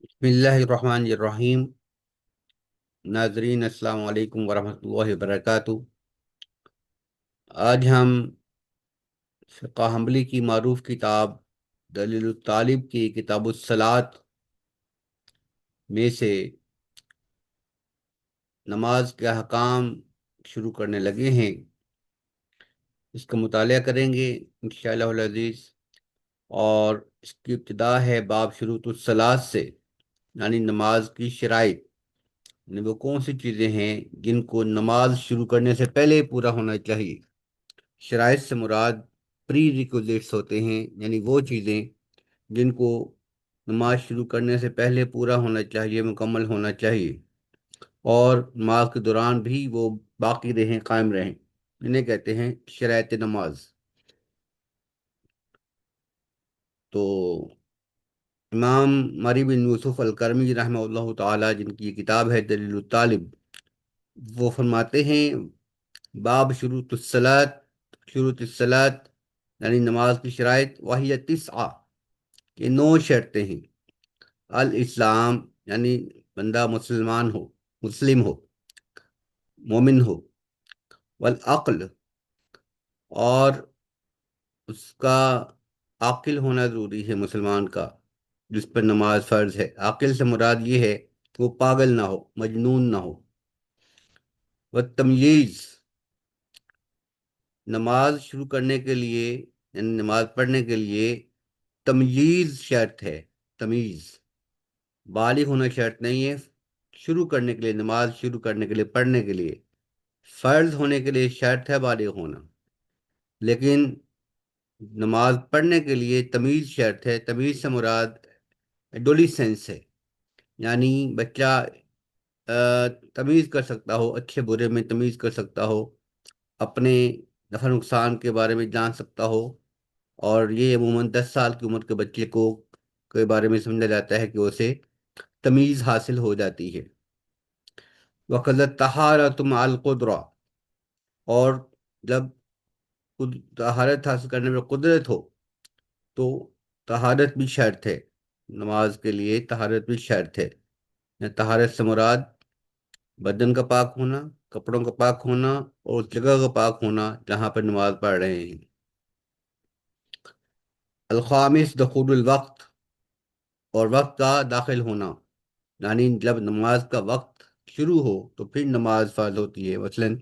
بسم اللہ الرحمن الرحیم۔ ناظرین السلام علیکم ورحمۃ اللہ وبرکاتہ۔ آج ہم فقہ حنبلی کی معروف کتاب دلیل الطالب کی کتاب الصلاۃ میں سے نماز کے احکام شروع کرنے لگے ہیں۔ اس کا مطالعہ کریں گے انشاءاللہ العزیز، اور اس کی ابتدا ہے باب شروط الصلاۃ سے، یعنی نماز کی شرائط، یعنی وہ کون سی چیزیں ہیں جن کو نماز شروع کرنے سے پہلے پورا ہونا چاہیے۔ شرائط سے مراد پری ریکوزٹس ہوتے ہیں، یعنی وہ چیزیں جن کو نماز شروع کرنے سے پہلے پورا ہونا چاہیے، مکمل ہونا چاہیے، اور نماز کے دوران بھی وہ باقی رہیں، قائم رہیں، انہیں کہتے ہیں شرائط نماز۔ تو امام مری بن یوسف الکرمی رحمہ اللہ تعالی، جن کی یہ کتاب ہے دلیل الطالب، وہ فرماتے ہیں باب شروط الصلاۃ، یعنی نماز کی شرائط، وہی تسعہ، کہ 9 شرطیں ہیں۔ الاسلام، یعنی بندہ مسلم ہو، مومن ہو، والعقل، اور اس کا عاقل ہونا ضروری ہے، مسلمان کا جس پر نماز فرض ہے۔ عاقل سے مراد یہ ہے کہ وہ پاگل نہ ہو، مجنون نہ ہو۔ والتمییز، نماز شروع کرنے کے لیے، یعنی نماز پڑھنے کے لیے تمییز شرط ہے۔ تمیز، بالغ ہونا شرط نہیں ہے شروع کرنے کے لیے، نماز شروع کرنے کے لیے، پڑھنے کے لیے۔ فرض ہونے کے لیے شرط ہے بالغ ہونا، لیکن نماز پڑھنے کے لیے تمیز شرط ہے۔ تمیز سے مراد ایڈولیسنس ہے، یعنی بچہ تمیز کر سکتا ہو، اچھے برے میں تمیز کر سکتا ہو، اپنے نفع نقصان کے بارے میں جان سکتا ہو، اور یہ عموماً 10 سال کی عمر کے بچے کو کے بارے میں سمجھا جاتا ہے کہ اسے تمیز حاصل ہو جاتی ہے۔ وَقَدْ الطَّهَارَةُ مَعَ الْقُدْرَةِ، اور جب طہارت حاصل کرنے میں قدرت ہو تو طہارت بھی شرط ہے، نماز کے لیے طہارت بھی شرط ہے۔ طہارت سے مراد بدن کا پاک ہونا، کپڑوں کا پاک ہونا، اور اس جگہ کا پاک ہونا جہاں پر نماز پڑھ رہے ہیں۔ الخامس دخول الوقت، اور وقت کا داخل ہونا، یعنی جب نماز کا وقت شروع ہو تو پھر نماز فرض ہوتی ہے۔ مثلاً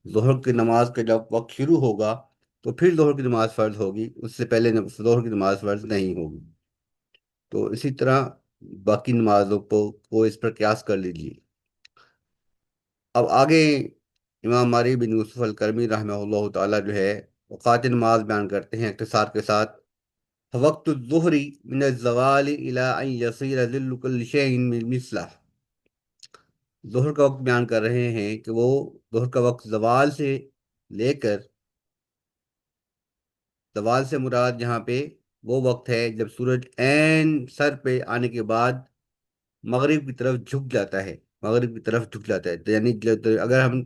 ظہر کی نماز کا جب وقت شروع ہوگا تو پھر ظہر کی نماز فرض ہوگی، اس سے پہلے ظہر کی نماز فرض نہیں ہوگی۔ تو اسی طرح باقی نمازوں کو اس پر قیاس کر لیجیے۔ اب آگے امام ماری بن یوسف الکرمی رحمہ اللہ تعالی جو ہے اوقات نماز بیان کرتے ہیں اختصار کے ساتھ۔ وقت الظہر من الزوال الى ان یصیر ذل کل شیء مثلہ، ظہر کا وقت بیان کر رہے ہیں کہ وہ ظہر کا وقت زوال سے لے کر، زوال سے مراد یہاں پہ وہ وقت ہے جب سورج عین سر پہ آنے کے بعد مغرب کی طرف جھک جاتا ہے، مغرب کی طرف جھک جاتا ہے۔ تو یعنی اگر ہم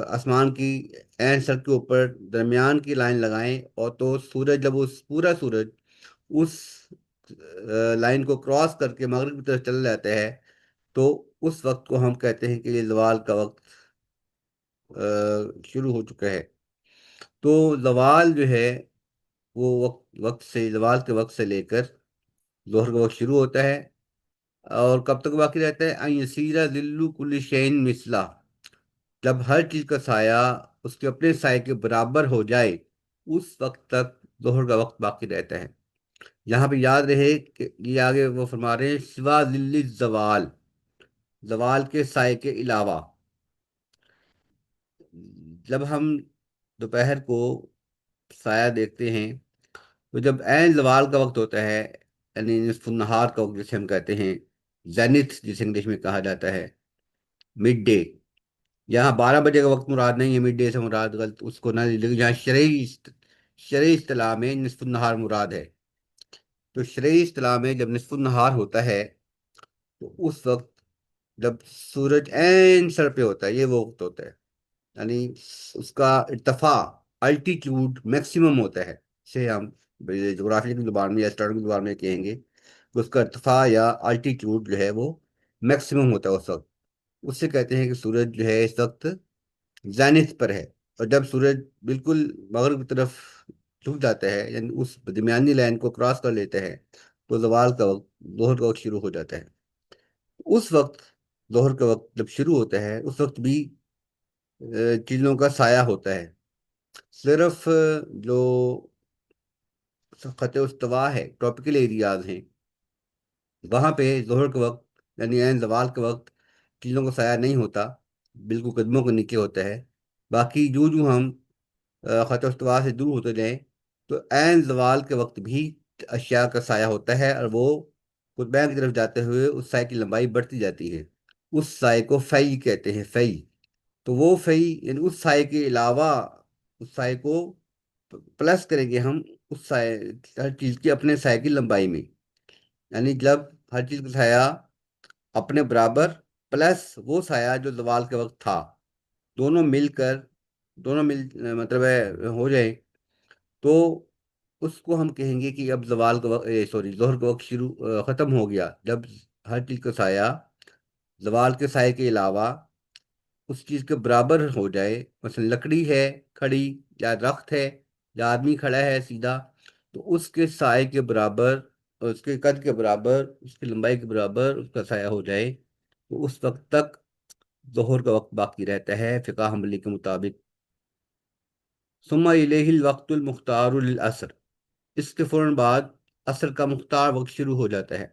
آسمان کی عین سر کے اوپر درمیان کی لائن لگائیں، اور تو سورج جب پورا سورج اس لائن کو کراس کر کے مغرب کی طرف چل جاتا ہے تو اس وقت کو ہم کہتے ہیں کہ یہ زوال کا وقت شروع ہو چکا ہے۔ تو زوال جو ہے وہ زوال کے وقت سے لے کر ظہر کا وقت شروع ہوتا ہے، اور کب تک باقی رہتا ہے؟ ان یسیرا ذل کل شیء مثلہ، جب ہر چیز کا سایہ اس کے اپنے سائے کے برابر ہو جائے، اس وقت تک ظہر کا وقت باقی رہتا ہے۔ یہاں پہ یاد رہے کہ یہ آگے وہ فرما رہے ہیں سوا ذل الزوال، زوال کے سائے کے علاوہ۔ جب ہم دوپہر کو سایہ دیکھتے ہیں تو جب عین زوال کا وقت ہوتا ہے، یعنی نصف النہار کا وقت جسے ہم کہتے ہیں، زینتھ جسے انگلش میں کہا جاتا ہے، مڈ ڈے، یہاں 12 بجے کا وقت مراد نہیں ہے، مڈ ڈے سے مراد غلط اس کو نہ لیجیے، یہاں شرعی اصطلاح میں نصف النہار مراد ہے۔ تو شرعی اصطلاح میں جب نصف النہار ہوتا ہے تو اس وقت جب سورج عین سر پہ ہوتا ہے، یہ وہ وقت ہوتا ہے، یعنی اس کا ارتفاع، الٹیٹیوڈ میکسیمم ہوتا ہے، اسے ہم جغرافی کی زبان میں یا اسٹارٹنگ کی زبان میں کہیں گے اس کا ارتفاع یا الٹیٹیوڈ جو ہے وہ میکسیمم ہوتا ہے اس وقت. اس سے کہتے ہیں کہ سورج جو ہے اس وقت زینت پر ہے. اور جب سورج بالکل مغرب کی طرف جھک جاتا ہے، یعنی اس درمیانی لائن کو کراس کر لیتا ہے، تو زوال کا وقت، ظہر کا وقت شروع ہو جاتا ہے. اس وقت ظہر کا وقت جب شروع ہوتا ہے، اس وقت بھی چیزوں کا سایہ ہوتا ہے. صرف جو خط استوا ہے، ٹراپیکل ایریاز ہیں، وہاں پہ ظہر کے وقت یعنی عین زوال کے وقت چیزوں کا سایہ نہیں ہوتا، بالکل قدموں کے نیچے ہوتا ہے. باقی جو ہم خط استوا سے دور ہوتے جائیں تو عین زوال کے وقت بھی اشیاء کا سایہ ہوتا ہے، اور وہ قطبین کی طرف جاتے ہوئے اس سائے کی لمبائی بڑھتی جاتی ہے. اس سائے کو فئی کہتے ہیں، فئی. تو وہ فئی یعنی اس سائے کے علاوہ اس سائے کو پلس کریں گے ہم اس سائے، ہر چیز کی اپنے سائے کی لمبائی میں. یعنی جب ہر چیز کا سایہ اپنے برابر پلس وہ سایہ جو زوال کے وقت تھا، دونوں مل کر، دونوں مل مطلب ہے ہو جائیں، تو اس کو ہم کہیں گے کہ اب زوال کا وقت، سوری، ظہر کا وقت ختم ہو گیا. جب ہر چیز کا سایہ زوال کے سائے کے علاوہ اس چیز کے برابر ہو جائے، مثلا لکڑی ہے کھڑی، یا درخت ہے، یا آدمی کھڑا ہے سیدھا، تو اس کے سائے کے برابر، اس کے قد کے برابر، اس کی لمبائی کے برابر اس کا سایہ ہو جائے، تو اس وقت تک ظہر کا وقت باقی رہتا ہے فقہ حنبلی کے مطابق. ثم الیہ الوقت المختار للعصر، اس کے فوراً بعد عصر کا مختار وقت شروع ہو جاتا ہے.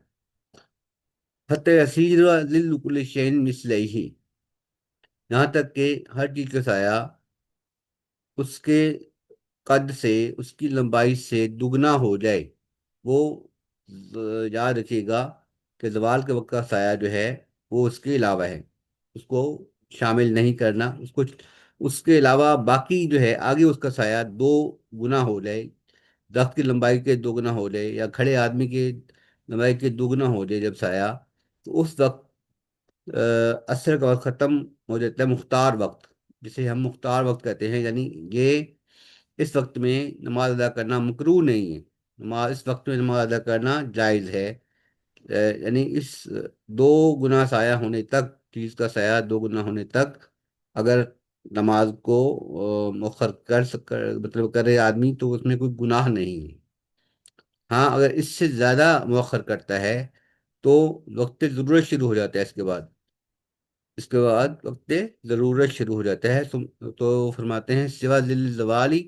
حتی یصیر لکل شیء مثلہ، یہاں تک کہ ہر چیز کا سایہ اس کے قد سے، اس کی لمبائی سے دگنا ہو جائے. وہ یاد رکھیے گا کہ زوال کے وقت کا سایہ جو ہے وہ اس کے علاوہ ہے، اس کو شامل نہیں کرنا. اس کے علاوہ باقی جو ہے آگے اس کا سایہ دو گنا ہو جائے، درخت کی لمبائی کے دو گنا ہو جائے، یا کھڑے آدمی کی لمبائی کے دو گنا ہو جائے جب سایہ، تو اس وقت عصر کا وقت ختم ہو جاتا ہے. مختار وقت، جسے ہم مختار وقت کہتے ہیں، یعنی یہ اس وقت میں نماز ادا کرنا مکروہ نہیں ہے. اس وقت میں نماز ادا کرنا جائز ہے. یعنی اس دو گنا سایہ ہونے تک، چیز کا سایہ دو گنا ہونے تک اگر نماز کو مؤخر مطلب کرے آدمی، تو اس میں کوئی گناہ نہیں ہے. ہاں اگر اس سے زیادہ مؤخر کرتا ہے تو وقت ضرورت شروع ہو جاتا ہے. اس کے بعد وقت ضرورت شروع ہو جاتا ہے. تو فرماتے ہیں سوا ذل زوالی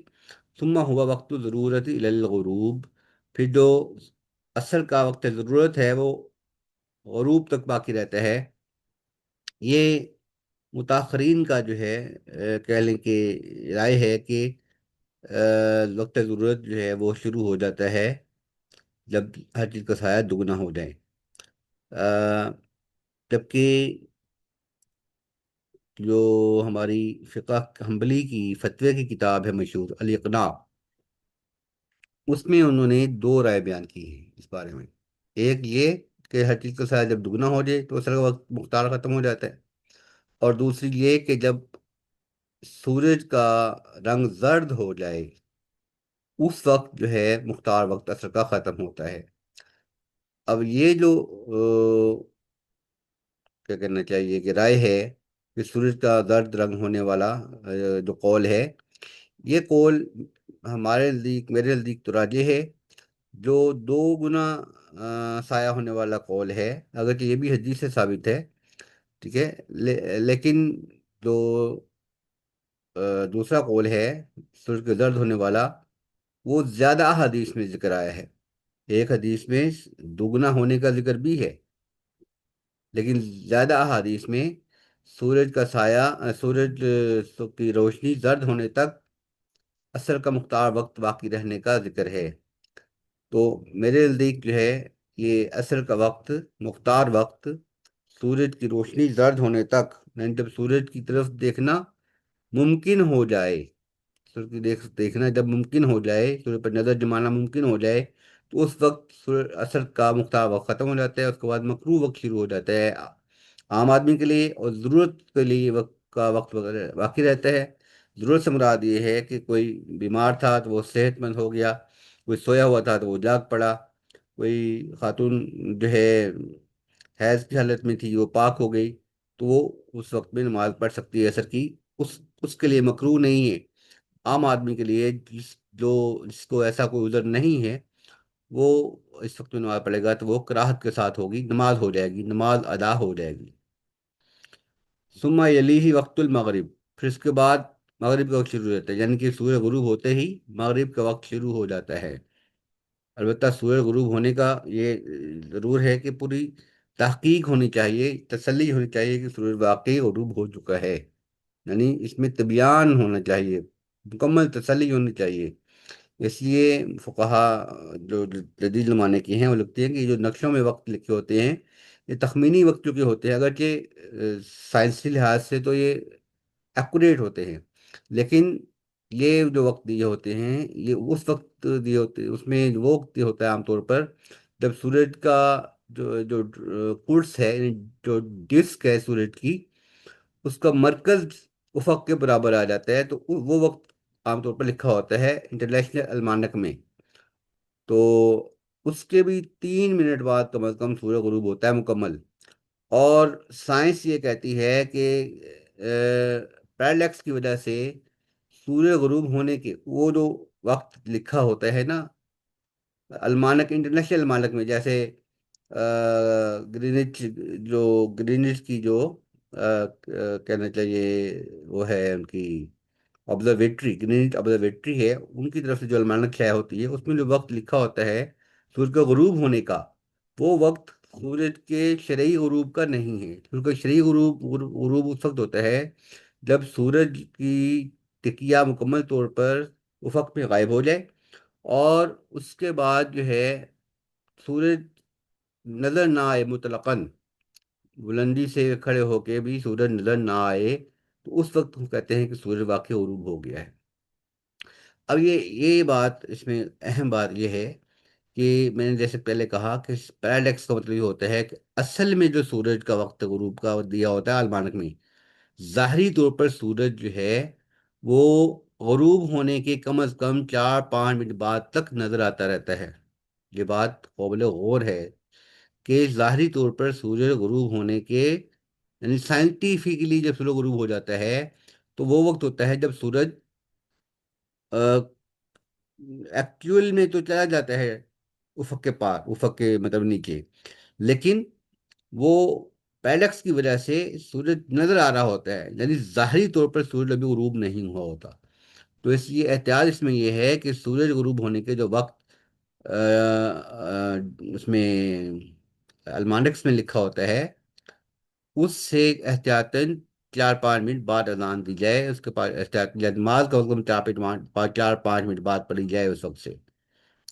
ثم ہوا وقت ضرورت الی الغروب، پھر جو اصل کا وقت ضرورت ہے وہ غروب تک باقی رہتا ہے. یہ متاخرین کا جو ہے کہہ لیں کہ رائے ہے کہ وقت ضرورت جو ہے وہ شروع ہو جاتا ہے جب ہر چیز کا سایہ دگنا ہو جائے. جبکہ جو ہماری فقہ حنبلی کی فتوی کی کتاب ہے مشہور الاقناع، اس میں انہوں نے دو رائے بیان کی ہیں اس بارے میں. ایک یہ کہ ہر چیز کا سایہ جب دگنا ہو جائے تو اصل کا وقت مختار ختم ہو جاتا ہے، اور دوسری یہ کہ جب سورج کا رنگ زرد ہو جائے اس وقت جو ہے مختار وقت اثر کا ختم ہوتا ہے. اب یہ جو کیا کرنا چاہیے کہ رائے ہے کہ سورج کا زرد رنگ ہونے والا جو قول ہے، یہ قول ہمارے نزدیک، میرے نزدیک تو راجح ہے. جو دو گنا سایہ ہونے والا قول ہے، اگرچہ یہ بھی حدیث سے ثابت ہے، ٹھیک ہے، لیکن جو دوسرا قول ہے سورج کے زرد ہونے والا، وہ زیادہ حدیث میں ذکر آیا ہے. ایک حدیث میں دگنا ہونے کا ذکر بھی ہے، لیکن زیادہ احادیث میں سورج کا سایہ، سورج کی روشنی زرد ہونے تک عصر کا مختار وقت باقی رہنے کا ذکر ہے. تو میرے نزدیک جو ہے یہ عصر کا وقت، مختار وقت، سورج کی روشنی زرد ہونے تک، یعنی جب سورج کی طرف دیکھنا ممکن ہو جائے، سورج کی دیکھنا جب ممکن ہو جائے، سورج پر نظر جمانا ممکن ہو جائے، تو اس وقت عصر کا مختار وقت ختم ہو جاتا ہے. اس کے بعد مکروہ وقت شروع ہو جاتا ہے عام آدمی کے لیے، اور ضرورت کے لیے وقت کا وقت باقی رہتا ہے. ضرورت سے مراد یہ ہے کہ کوئی بیمار تھا تو وہ صحت مند ہو گیا، کوئی سویا ہوا تھا تو وہ جاگ پڑا، کوئی خاتون جو ہے حیض کی حالت میں تھی، وہ پاک ہو گئی، تو وہ اس وقت میں نماز پڑھ سکتی ہے عصر کی. اس کے لیے مکروہ نہیں ہے. عام آدمی کے لیے، جس کو ایسا کوئی عذر نہیں ہے، وہ اس وقت میں نماز پڑھے گا تو وہ کراہت کے ساتھ ہوگی، نماز ہو جائے گی، نماز ادا ہو جائے گی. ثم یلیہ وقت المغرب، پھر اس کے بعد مغرب کا وقت شروع ہو جاتا ہے، یعنی کہ سورج غروب ہوتے ہی مغرب کا وقت شروع ہو جاتا ہے. البتہ سورج غروب ہونے کا یہ ضرور ہے کہ پوری تحقیق ہونی چاہیے، تسلی ہونی چاہیے کہ سورج واقعی غروب ہو چکا ہے. یعنی اس میں طبیان ہونا چاہیے، مکمل تسلی ہونی چاہیے. اس لیے فقہا جو جدید زمانے کے ہیں وہ لکھتے ہیں کہ جو نقشوں میں وقت لکھے ہوتے ہیں یہ تخمینی وقت چونکہ ہوتے ہیں، اگرچہ سائنسی لحاظ سے تو یہ ایکوریٹ ہوتے ہیں، لیکن یہ جو وقت دیے ہوتے ہیں یہ اس وقت دیے ہوتے ہیں، اس میں وہ وقت ہوتا ہے عام طور پر جب سورج کا جو قرص ہے، یعنی جو ڈسک ہے سورج کی، اس کا مرکز افق کے برابر آ جاتا ہے، تو وہ وقت عام طور پر لکھا ہوتا ہے انٹرنیشنل المانک میں. تو اس کے بھی 3 منٹ بعد کم از کم سورج غروب ہوتا ہے مکمل. اور سائنس یہ کہتی ہے کہ پیرلیکس کی وجہ سے سورج غروب ہونے کے وہ جو وقت لکھا ہوتا ہے نا المانک، انٹرنیشنل المانک میں، جیسے گرینچ، جو گرینچ کی جو کہنا چاہیے وہ ہے ان کی آبزرویٹری، گرینچ آبزرویٹری ہے، ان کی طرف سے جو المانک شائع ہوتی ہے اس میں جو وقت لکھا ہوتا ہے سورج کا غروب ہونے کا، وہ وقت سورج کے شرعی غروب کا نہیں ہے. سورج کا شرعی غروب اس وقت ہوتا ہے جب سورج کی ٹکیا مکمل طور پر افق میں غائب ہو جائے، اور اس کے بعد جو ہے سورج نظر نہ آئے مطلقاً، بلندی سے کھڑے ہو کے بھی سورج نظر نہ آئے، تو اس وقت ہم کہتے ہیں کہ سورج واقعی غروب ہو گیا ہے. اب یہ بات، اس میں اہم بات یہ ہے کہ میں نے جیسے پہلے کہا کہ پیراڈکس کا مطلب یہ ہوتا ہے کہ اصل میں جو سورج کا وقت غروب کا دیا ہوتا ہے المانک میں، ظاہری طور پر سورج جو ہے وہ غروب ہونے کے کم از کم 4-5 منٹ بعد تک نظر آتا رہتا ہے. یہ بات قابل غور ہے کہ ظاہری طور پر سورج غروب ہونے کے، یعنی سائنٹیفکلی جب سورج غروب ہو جاتا ہے تو وہ وقت ہوتا ہے جب سورج ایکچوئل میں تو چلا جاتا ہے افق کے پار، افق کے مطلب نیچے، لیکن وہ پیڈکس کی وجہ سے سورج نظر آ رہا ہوتا ہے، یعنی ظاہری طور پر سورج ابھی غروب نہیں ہوا ہوتا. تو اس لیے احتیاط اس میں یہ ہے کہ سورج غروب ہونے کے جو وقت اس میں المانکس میں لکھا ہوتا ہے اس سے احتیاطاً 4-5 منٹ بعد اذان دی جائے، اس کے بعد احتیاط نماز کا حکم 4-5 منٹ بعد پڑھی جائے اس وقت سے،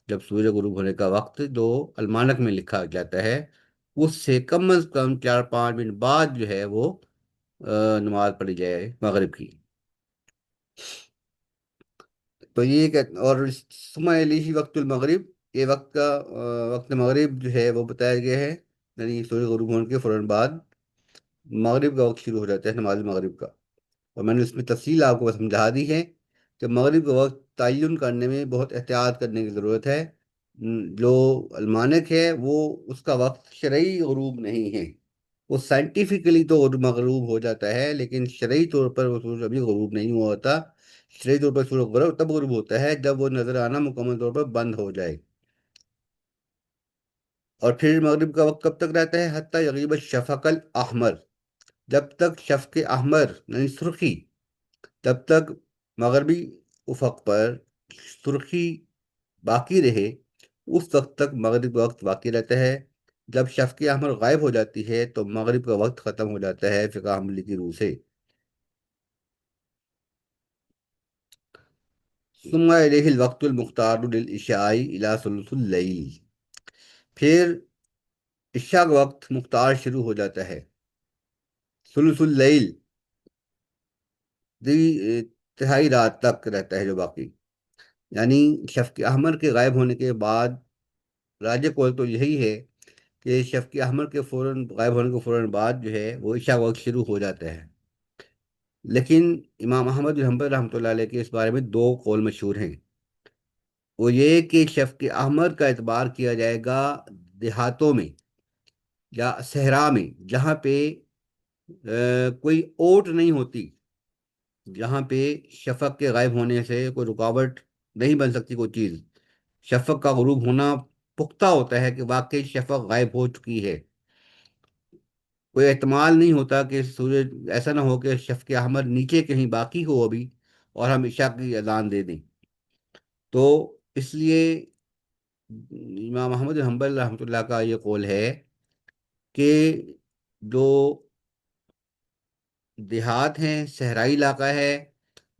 جب سورج غروب ہونے کا وقت جو المانک میں لکھا جاتا ہے اس سے کم از کم 4-5 منٹ بعد جو ہے وہ نماز پڑھی جائے مغرب کی. تو یہ اور ثم الیہ وقت المغرب، یہ وقت کا وقت مغرب جو ہے وہ بتایا گیا ہے، یعنی سورج غروب ہونے کے فوراً بعد مغرب کا وقت شروع ہو جاتا ہے، نماز مغرب کا. اور میں نے اس میں تفصیل آپ کو سمجھا دی ہے کہ مغرب کا وقت تعین کرنے میں بہت احتیاط کرنے کی ضرورت ہے. جو المانک ہے وہ اس کا وقت شرعی غروب نہیں ہے، وہ سائنٹیفکلی تو مغروب ہو جاتا ہے لیکن شرعی طور پر وہ سورج ابھی غروب نہیں ہوا ہوتا. شرعی طور پر سورج غروب تب غروب ہوتا ہے جب وہ نظر آنا مکمل طور پر بند ہو جائے. اور پھر مغرب کا وقت کب تک رہتا ہے؟ حتی یغیب الشفق الاحمر، جب تک شفق احمر یعنی سرخی، تب تک مغربی افق پر سرخی باقی رہے، اس وقت تک مغرب کا وقت باقی رہتا ہے. جب شفق احمر غائب ہو جاتی ہے تو مغرب کا وقت ختم ہو جاتا ہے فقہ حنبلی کی روح سے. ثم الیہ الوقت المختار للعشاء الی ثلث اللیل، پھر عشاء کا وقت مختار شروع ہو جاتا ہے. ثلث اللیل دی تہائی رات تک رہتا ہے جو باقی، یعنی شفق احمر کے غائب ہونے کے بعد راج قول تو یہی ہے کہ شفق احمر کے فوراً غائب ہونے کے فوراً بعد جو ہے وہ عشاء کا وقت شروع ہو جاتا ہے. لیکن امام احمد بن حنبل رحمۃ اللہ علیہ کے اس بارے میں 2 قول مشہور ہیں. وہ یہ کہ شفق احمر کا اعتبار کیا جائے گا دیہاتوں میں یا صحرا میں، جہاں پہ کوئی اوٹ نہیں ہوتی، جہاں پہ شفق کے غائب ہونے سے کوئی رکاوٹ نہیں بن سکتی کوئی چیز، شفق کا غروب ہونا پختہ ہوتا ہے کہ واقعی شفق غائب ہو چکی ہے، کوئی احتمال نہیں ہوتا کہ سورج ایسا نہ ہو کہ شفق احمر نیچے کہیں باقی ہو ابھی اور ہم عشاء کی اذان دے دیں۔ تو اس لیے امام احمد بن حنبل رحمۃ اللہ کا یہ قول ہے کہ جو دیہات ہیں، صحرائی علاقہ ہے،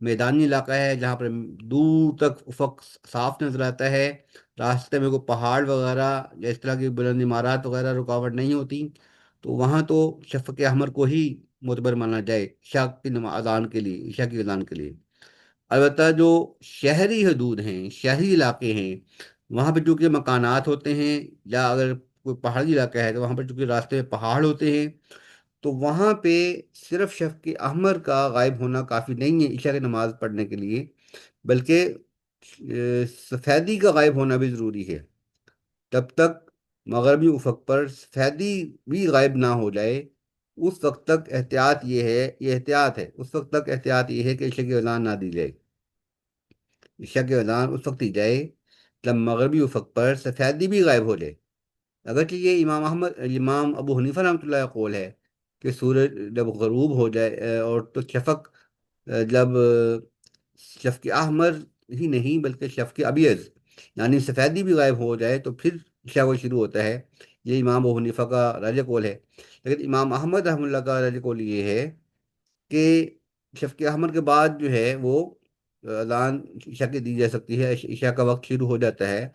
میدانی علاقہ ہے، جہاں پر دور تک افق صاف نظر آتا ہے، راستے میں کوئی پہاڑ وغیرہ یا اس طرح کی بلند عمارات وغیرہ رکاوٹ نہیں ہوتی، تو وہاں تو شفق احمر کو ہی معتبر مانا جائے عشاء کی اذان کے لیے، عشاء کی اذان کے لیے۔ البتہ جو شہری حدود ہیں، شہری علاقے ہیں، وہاں پہ چونکہ مکانات ہوتے ہیں، یا اگر کوئی پہاڑی علاقہ ہے تو وہاں پہ چونکہ راستے میں پہاڑ ہوتے ہیں، تو وہاں پہ صرف شفق احمر کا غائب ہونا کافی نہیں ہے عشاء کی نماز پڑھنے کے لیے، بلکہ سفیدی کا غائب ہونا بھی ضروری ہے۔ تب تک مغربی افق پر سفیدی بھی غائب نہ ہو جائے، اس وقت تک احتیاط یہ ہے، یہ احتیاط ہے، اس وقت تک احتیاط یہ ہے کہ عشاء کی اذان نہ دی جائے۔ عشاء کی اذان اس وقت دی جائے جب مغربی افق پر سفیدی بھی غائب ہو جائے۔ اگرچہ یہ امام ابو حنیفہ رحمۃ اللہ کا قول ہے کہ سورج جب غروب ہو جائے اور تو شفق جب شفق احمر ہی نہیں بلکہ شفق ابیض یعنی سفیدی بھی غائب ہو جائے تو پھر عشاء وہ شروع ہوتا ہے، یہ امام ابو حنیفہ کا راجح قول ہے۔ لیکن امام احمد رحمۃ اللہ کا راجح قول یہ ہے کہ شفق احمر کے بعد جو ہے وہ اذان عشاء کی دی جا سکتی ہے، عشاء کا وقت شروع ہو جاتا ہے،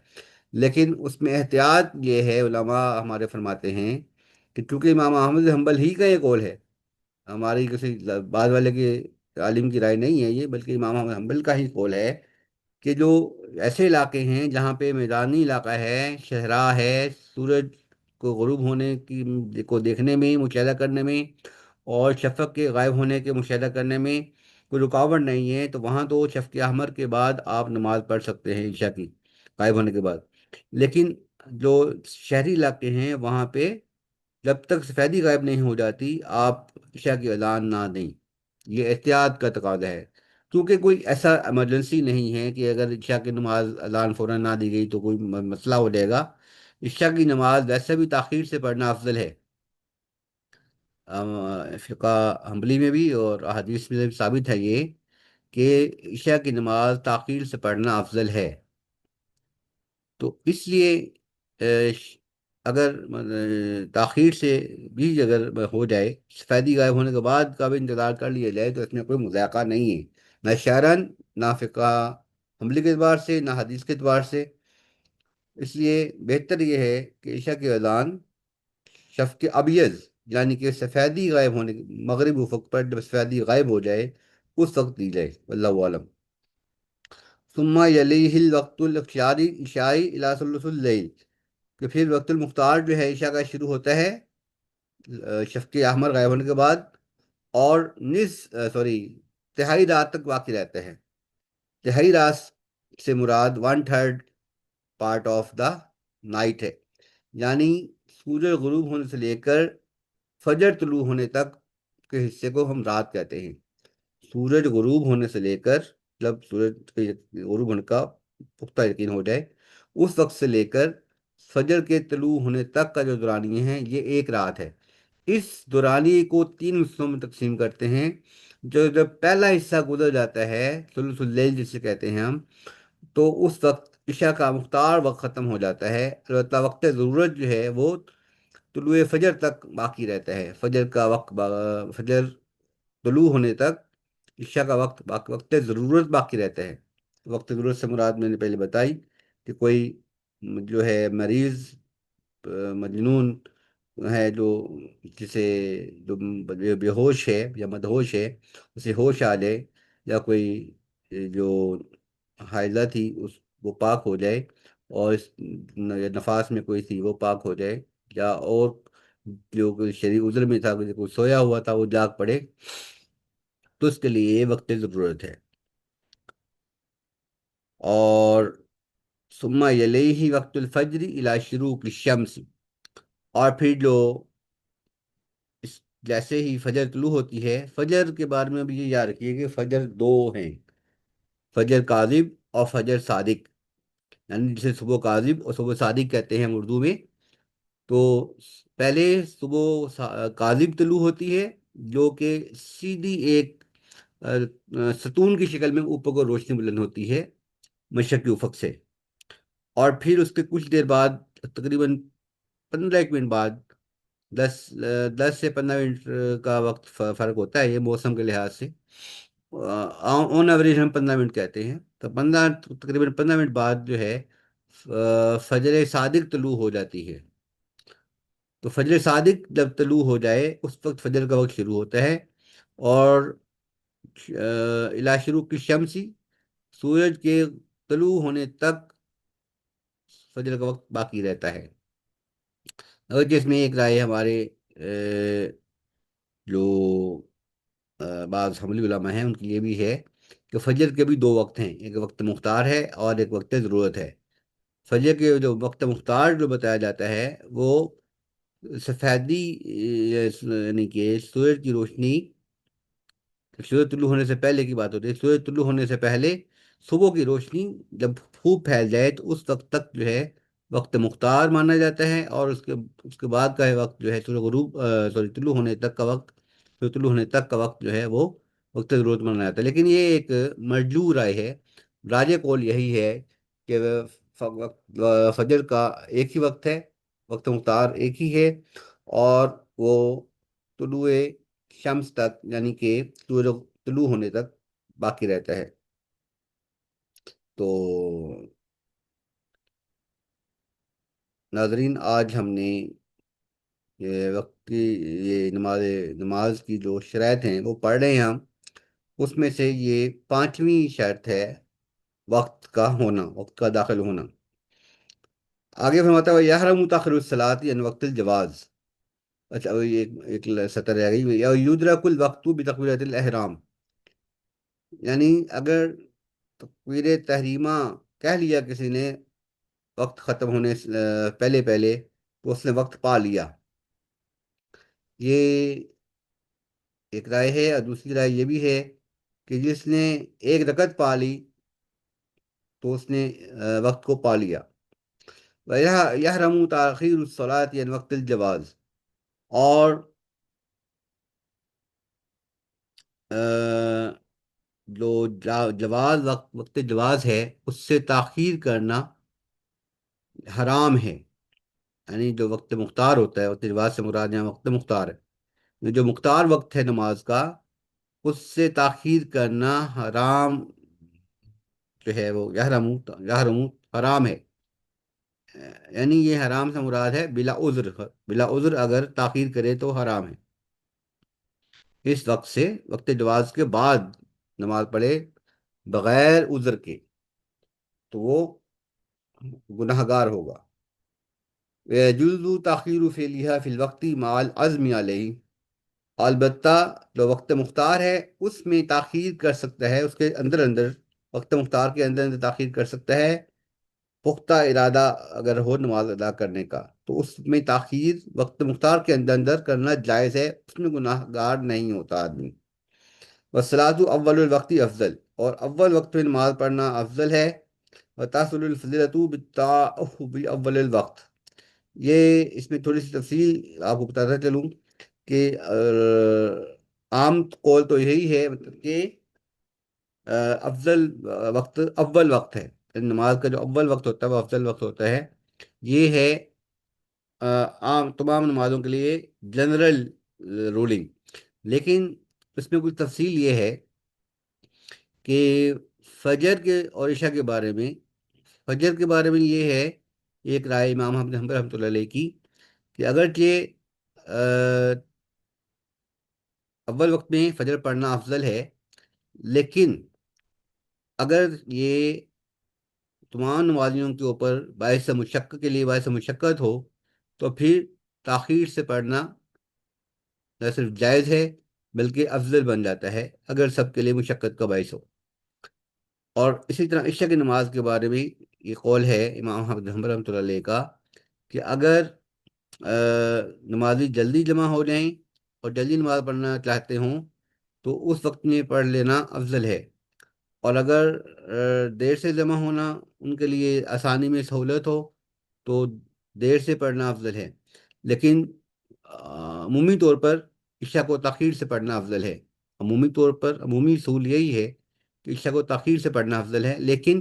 لیکن اس میں احتیاط یہ ہے، علماء ہمارے فرماتے ہیں کہ چونکہ امام احمد بن حنبل ہی کا یہ قول ہے، ہماری کسی بعد والے کے عالم کی رائے نہیں ہے یہ، بلکہ امام احمد بن حنبل کا ہی قول ہے کہ جو ایسے علاقے ہیں جہاں پہ میدانی علاقہ ہے، صحرا ہے، سورج کو غروب ہونے کی کو دیکھنے میں، مشاہدہ کرنے میں، اور شفق کے غائب ہونے کے مشاہدہ کرنے میں کوئی رکاوٹ نہیں ہے، تو وہاں تو شفق احمر کے بعد آپ نماز پڑھ سکتے ہیں عشاء کی غائب ہونے کے بعد۔ لیکن جو شہری علاقے ہیں وہاں پہ جب تک سفیدی غائب نہیں ہو جاتی آپ عشاء کی اذان نہ دیں، یہ احتیاط کا تقاضا ہے، کیونکہ کوئی ایسا ایمرجنسی نہیں ہے کہ اگر عشاء کی نماز اذان فوراً نہ دی گئی تو کوئی مسئلہ ہو جائے گا۔ عشاء کی نماز ویسے بھی تاخیر سے پڑھنا افضل ہے، فقہ حنبلی میں بھی اور احادیث میں بھی ثابت ہے یہ کہ عشاء کی نماز تاخیر سے پڑھنا افضل ہے۔ تو اس لیے اگر تاخیر سے بھی اگر ہو جائے، سفیدی غائب ہونے کے بعد کا بھی انتظار کر لیا جائے تو اس میں کوئی مذاقہ نہیں ہے، نہ شرعاً، نہ فقہ حنبلی کے اعتبار سے، نہ حدیث کے اعتبار سے۔ اس لیے بہتر یہ ہے کہ عشاء کی اذان شفق ابیض یعنی کہ سفیدی غائب ہونے، مغرب افق پر جب سفیدی غائب ہو جائے اس وقت دی جائے، واللہ عالم۔ ثم یلیہ الوقت الاختیاری عشائی الی ثلث اللیل، کہ پھر وقت المختار جو ہے عشاء کا شروع ہوتا ہے شفق احمر غائب ہونے کے بعد، اور تہائی رات تک باقی رہتا ہے۔ تہائی رات سے مراد 1/3 پارٹ آف دا نائٹ ہے، یعنی سورج غروب ہونے سے لے کر فجر طلوع ہونے تک کے حصے کو ہم رات کہتے ہیں۔ سورج غروب ہونے سے لے کر، جب سورج کے غروب ہونے کا پختہ یقین ہو جائے، اس وقت سے لے کر فجر کے طلوع ہونے تک کا جو دورانیہ ہے یہ ایک رات ہے۔ اس دورانیے کو 3 حصوں میں تقسیم کرتے ہیں۔ جو جب پہلا حصہ گزر جاتا ہے، ثلث اللیل جسے کہتے ہیں ہم، تو اس وقت عشاء کا مختار وقت ختم ہو جاتا ہے، البتہ وقت ضرورت جو ہے وہ طلوع فجر تک باقی رہتا ہے، فجر کا وقت فجر طلوع ہونے تک عشاء کا وقت ضرورت باقی رہتا ہے۔ وقت ضرورت سے مراد میں نے پہلے بتائی کہ کوئی جو ہے مریض مجنون ہے، جسے جو بے ہوش ہے یا مدہوش ہے، اسے ہوش آ جائے، یا کوئی جو حائضہ تھی وہ پاک ہو جائے، اور نفاس میں کوئی تھی وہ پاک ہو جائے، یا اور جو کوئی شرعی عذر میں تھا، کوئی سویا ہوا تھا وہ جاگ پڑے، تو اس کے لیے یہ وقت ضرورت ہے۔ اور ثم یلیہ وقت الفجر الی شروق الشمس، اور پھر جو اس جیسے ہی فجر طلوع ہوتی ہے، فجر کے بارے میں بھی یہ یاد رکھیے کہ فجر دو ہیں، فجر کاذب اور فجر صادق، یعنی جسے صبح کاذب اور صبح صادق کہتے ہیں ہم اردو میں۔ تو پہلے صبح کاذب طلوع ہوتی ہے، جو کہ سیدھی ایک ستون کی شکل میں اوپر کو روشنی بلند ہوتی ہے مشرقی افق سے، اور پھر اس کے کچھ دیر بعد، تقریباً 15 منٹ بعد، 10 سے 15 منٹ کا وقت فرق ہوتا ہے یہ موسم کے لحاظ سے، آن ایوریج ہم 15 منٹ کہتے ہیں، تو تقریباً 15 منٹ بعد جو ہے فجر صادق طلوع ہو جاتی ہے۔ تو فجر صادق جب طلوع ہو جائے اس وقت فجر کا وقت شروع ہوتا ہے، اور الی شروق کی شمسی، سورج کے طلوع ہونے تک فجر کا وقت باقی رہتا ہے۔ اور جس میں ایک رائے ہمارے جو بعض حنبلی علماء ہیں ان کی یہ بھی ہے کہ فجر کے بھی دو وقت ہیں، ایک وقت مختار ہے اور ایک وقت ضرورت ہے۔ فجر کے جو وقت مختار جو بتایا جاتا ہے وہ سفیدی، یعنی کہ سورج کی روشنی سورج طلوع ہونے سے پہلے کی بات ہوتی ہے، سورج طلوع ہونے سے پہلے صبح کی روشنی جب خوب پھیل جائے تو اس وقت تک جو ہے وقت مختار مانا جاتا ہے، اور اس کے بعد کا وقت جو ہے سورج غروب سوری طلوع ہونے تک کا وقت، سورج طلوع ہونے تک کا وقت جو ہے وہ وقت ضرورت مانا جاتا ہے۔ لیکن یہ ایک مرجو رائے ہے، راجح قول یہی ہے کہ فجر کا ایک ہی وقت ہے، وقت مختار ایک ہی ہے، اور وہ طلوع شمس تک، یعنی کہ سورج طلوع ہونے تک باقی رہتا ہے۔ تو ناظرین، آج ہم نے یہ وقت کی یہ نماز کی جو شرائط ہیں وہ پڑھ رہے ہیں ہم، اس میں سے یہ 5ویں شرط ہے وقت کا ہونا، وقت کا داخل ہونا۔ آگے فرماتا ہے یحرم تاخر الصلاۃ عن وقت الجواز، اچھا یہ ایک سطر رہ گئی، یا یدرک الوقت بتکبیرۃ الاحرام، یعنی اگر تکبیر تحریمہ کہہ لیا کسی نے وقت ختم ہونے سے پہلے پہلے تو اس نے وقت پا لیا، یہ ایک رائے ہے۔ اور دوسری رائے یہ بھی ہے کہ جس نے ایک رکعت پا لی تو اس نے وقت کو پا لیا۔ یحرم تاخیر الصلاۃ عن وقت الجواز، اور جو جواز وقت جواز ہے اس سے تاخیر کرنا حرام ہے، یعنی جو وقت مختار ہوتا ہے، وقت جواز سے مراد یہاں وقت مختار ہے، جو مختار وقت ہے نماز کا اس سے تاخیر کرنا حرام جو ہے وہ یحرم حرام ہے، یعنی یہ حرام سے مراد ہے بلا عذر، بلا عذر اگر تاخیر کرے تو حرام ہے۔ اس وقت سے وقت جواز کے بعد نماز پڑھے بغیر عذر کے تو وہ گناہ گار ہوگا۔ يجوز تاخیر فعلها فی الوقت مع العزم علیہ، البتہ جو وقت مختار ہے اس میں تاخیر کر سکتا ہے، اس کے اندر اندر، وقت مختار کے اندر اندر تاخیر کر سکتا ہے پختہ ارادہ اگر ہو نماز ادا کرنے کا، تو اس میں تاخیر وقت مختار کے اندر اندر کرنا جائز ہے، اس میں گناہ گار نہیں ہوتا آدمی۔ والصلاۃ اول الوقت افضل، اور اول وقت میں نماز پڑھنا افضل ہے۔ وتحصل الفضیلۃ باول الوقت، یہ اس میں تھوڑی سی تفصیل آپ کو بتاتا چلوں کہ عام قول تو یہی ہے، مطلب کہ افضل وقت اول وقت ہے، نماز کا جو اول وقت ہوتا ہے وہ افضل وقت ہوتا ہے، یہ ہے عام تمام نمازوں کے لیے جنرل رولنگ۔ لیکن اس میں کچھ تفصیل یہ ہے کہ فجر کے اور عشاء کے بارے میں، فجر کے بارے میں یہ ہے ایک رائے امام احمد بن حنبل رحمۃ اللہ علیہ کی کہ اگرچہ اول وقت میں فجر پڑھنا افضل ہے، لیکن اگر یہ تمام نمازیوں کے اوپر باعث مشقت کے لیے باعث مشقت ہو تو پھر تاخیر سے پڑھنا نہ صرف جائز ہے بلکہ افضل بن جاتا ہے اگر سب کے لیے مشقت کا باعث ہو۔ اور اسی طرح عشاء کی نماز کے بارے میں یہ قول ہے امام احمد بن حنبل رحمۃ اللہ علیہ کا کہ اگر نمازی جلدی جمع ہو جائیں اور جلدی نماز پڑھنا چاہتے ہوں تو اس وقت میں پڑھ لینا افضل ہے، اور اگر دیر سے جمع ہونا ان کے لیے آسانی میں سہولت ہو تو دیر سے پڑھنا افضل ہے، لیکن عمومی طور پر عشاء کو تاخیر سے پڑھنا افضل ہے۔ عمومی طور پر عمومی اصول یہی ہے کہ عشاء کو تاخیر سے پڑھنا افضل ہے، لیکن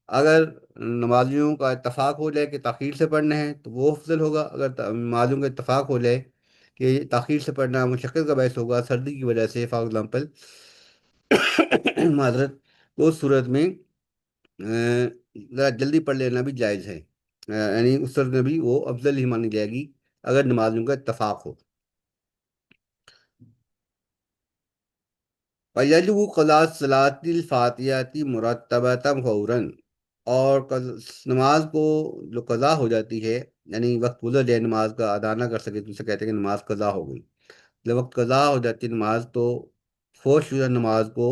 اگر نمازیوں کا اتفاق ہو جائے کہ تاخیر سے پڑھنا ہے تو وہ افضل ہوگا، اگر نمازیوں کا اتفاق ہو جائے کہ تاخیر سے پڑھنا مشقت کا باعث ہوگا سردی کی وجہ سے فار ایگزامپل معذرت، تو اس صورت میں ذرا جلدی پڑھ لینا بھی جائز ہے، یعنی اس صورت میں بھی وہ افضل ہی مانی جائے گی اگر نمازیوں کا اتفاق ہو۔ وَيَجِبُ قَضَاءُ الصَّلَاةِ الْفَاتِحَةِ مُرَتَّبَةً فَوْرًا، اور نماز کو جو قضا ہو جاتی ہے، یعنی وقت گزر جائے نماز کا ادا نہ کر سکے تو اسے کہتے ہیں کہ نماز قضا ہو گئی۔ جب وقت قضا ہو جاتی ہے نماز تو فوت شدہ نماز کو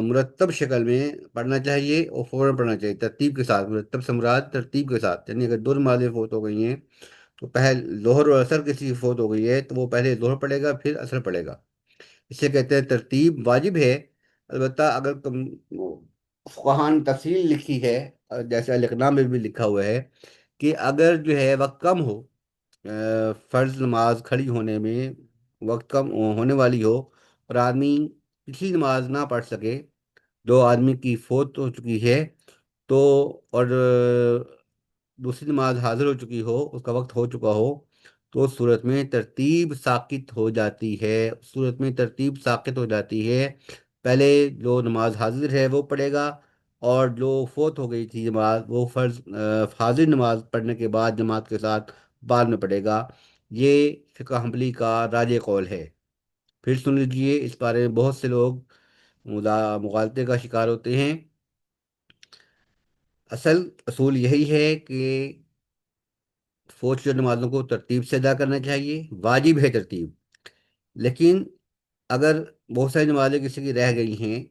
مرتب شکل میں پڑھنا چاہیے اور فوراً پڑھنا چاہیے، ترتیب کے ساتھ۔ مرتب سے مراد ترتیب کے ساتھ، یعنی اگر دو نمازیں فوت ہو گئی ہیں تو ظہر اور عصر کسی کی فوت ہو گئی ہے تو وہ پہلے ظہر پڑھے گا پھر عصر پڑھے گا، اسے کہتے ہیں ترتیب واجب ہے۔ البتہ اگر فقہاء نے تفصیل لکھی ہے، جیسے الاقناع میں بھی لکھا ہوا ہے کہ اگر جو ہے وقت کم ہو، فرض نماز کھڑی ہونے میں وقت کم ہونے والی ہو اور آدمی پچھلی نماز نہ پڑھ سکے، جو آدمی کی فوت ہو چکی ہے تو، اور دوسری نماز حاضر ہو چکی ہو، اس کا وقت ہو چکا ہو، تو اس صورت میں ترتیب ساقط ہو جاتی ہے۔ اس صورت میں ترتیب ساقط ہو جاتی ہے، پہلے جو نماز حاضر ہے وہ پڑھے گا، اور جو فوت ہو گئی تھی نماز وہ فرض حاضر نماز پڑھنے کے بعد جماعت کے ساتھ بعد میں پڑھے گا۔ یہ فقہ حنبلی کا راجح قول ہے۔ پھر سن لیجئے، اس بارے میں بہت سے لوگ مغالطے کا شکار ہوتے ہیں۔ اصول یہی ہے کہ فوت شدہ نمازوں کو ترتیب سے ادا کرنا چاہیے، واجب ہے ترتیب، لیکن اگر بہت ساری نمازیں کسی کی رہ گئی ہیں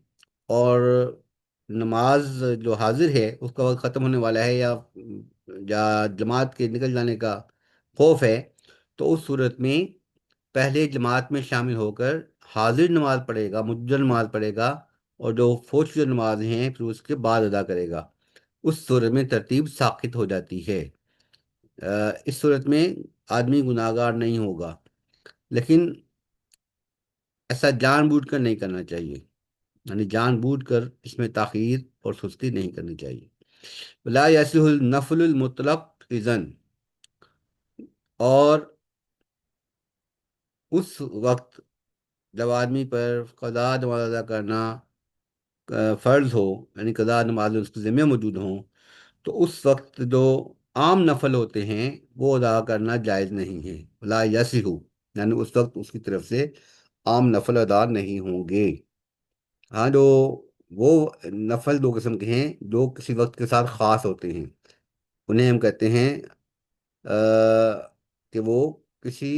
اور نماز جو حاضر ہے اس کا وقت ختم ہونے والا ہے، یا جماعت کے نکل جانے کا خوف ہے، تو اس صورت میں پہلے جماعت میں شامل ہو کر حاضر نماز پڑھے گا، مجدد نماز پڑھے گا، اور جو فوت شدہ نماز ہیں پھر اس کے بعد ادا کرے گا۔ اس صورت میں ترتیب ساقط ہو جاتی ہے۔ اس صورت میں آدمی گناہ گار نہیں ہوگا، لیکن ایسا جان بوجھ کر نہیں کرنا چاہیے، یعنی جان بوجھ کر اس میں تاخیر اور سستی نہیں کرنی چاہیے۔ لا یصح النفل المطلق اذن، اور اس وقت جب آدمی پر قضا نماز ادا کرنا فرض ہو، یعنی قضا نماز اس کے ذمہ موجود ہوں، تو اس وقت جو عام نفل ہوتے ہیں وہ ادا کرنا جائز نہیں ہے۔ لا یصح، یعنی اس وقت اس کی طرف سے عام نفل ادا نہیں ہوں گے۔ ہاں، وہ نفل دو قسم کے ہیں جو کسی وقت کے ساتھ خاص ہوتے ہیں، انہیں ہم کہتے ہیں کہ وہ کسی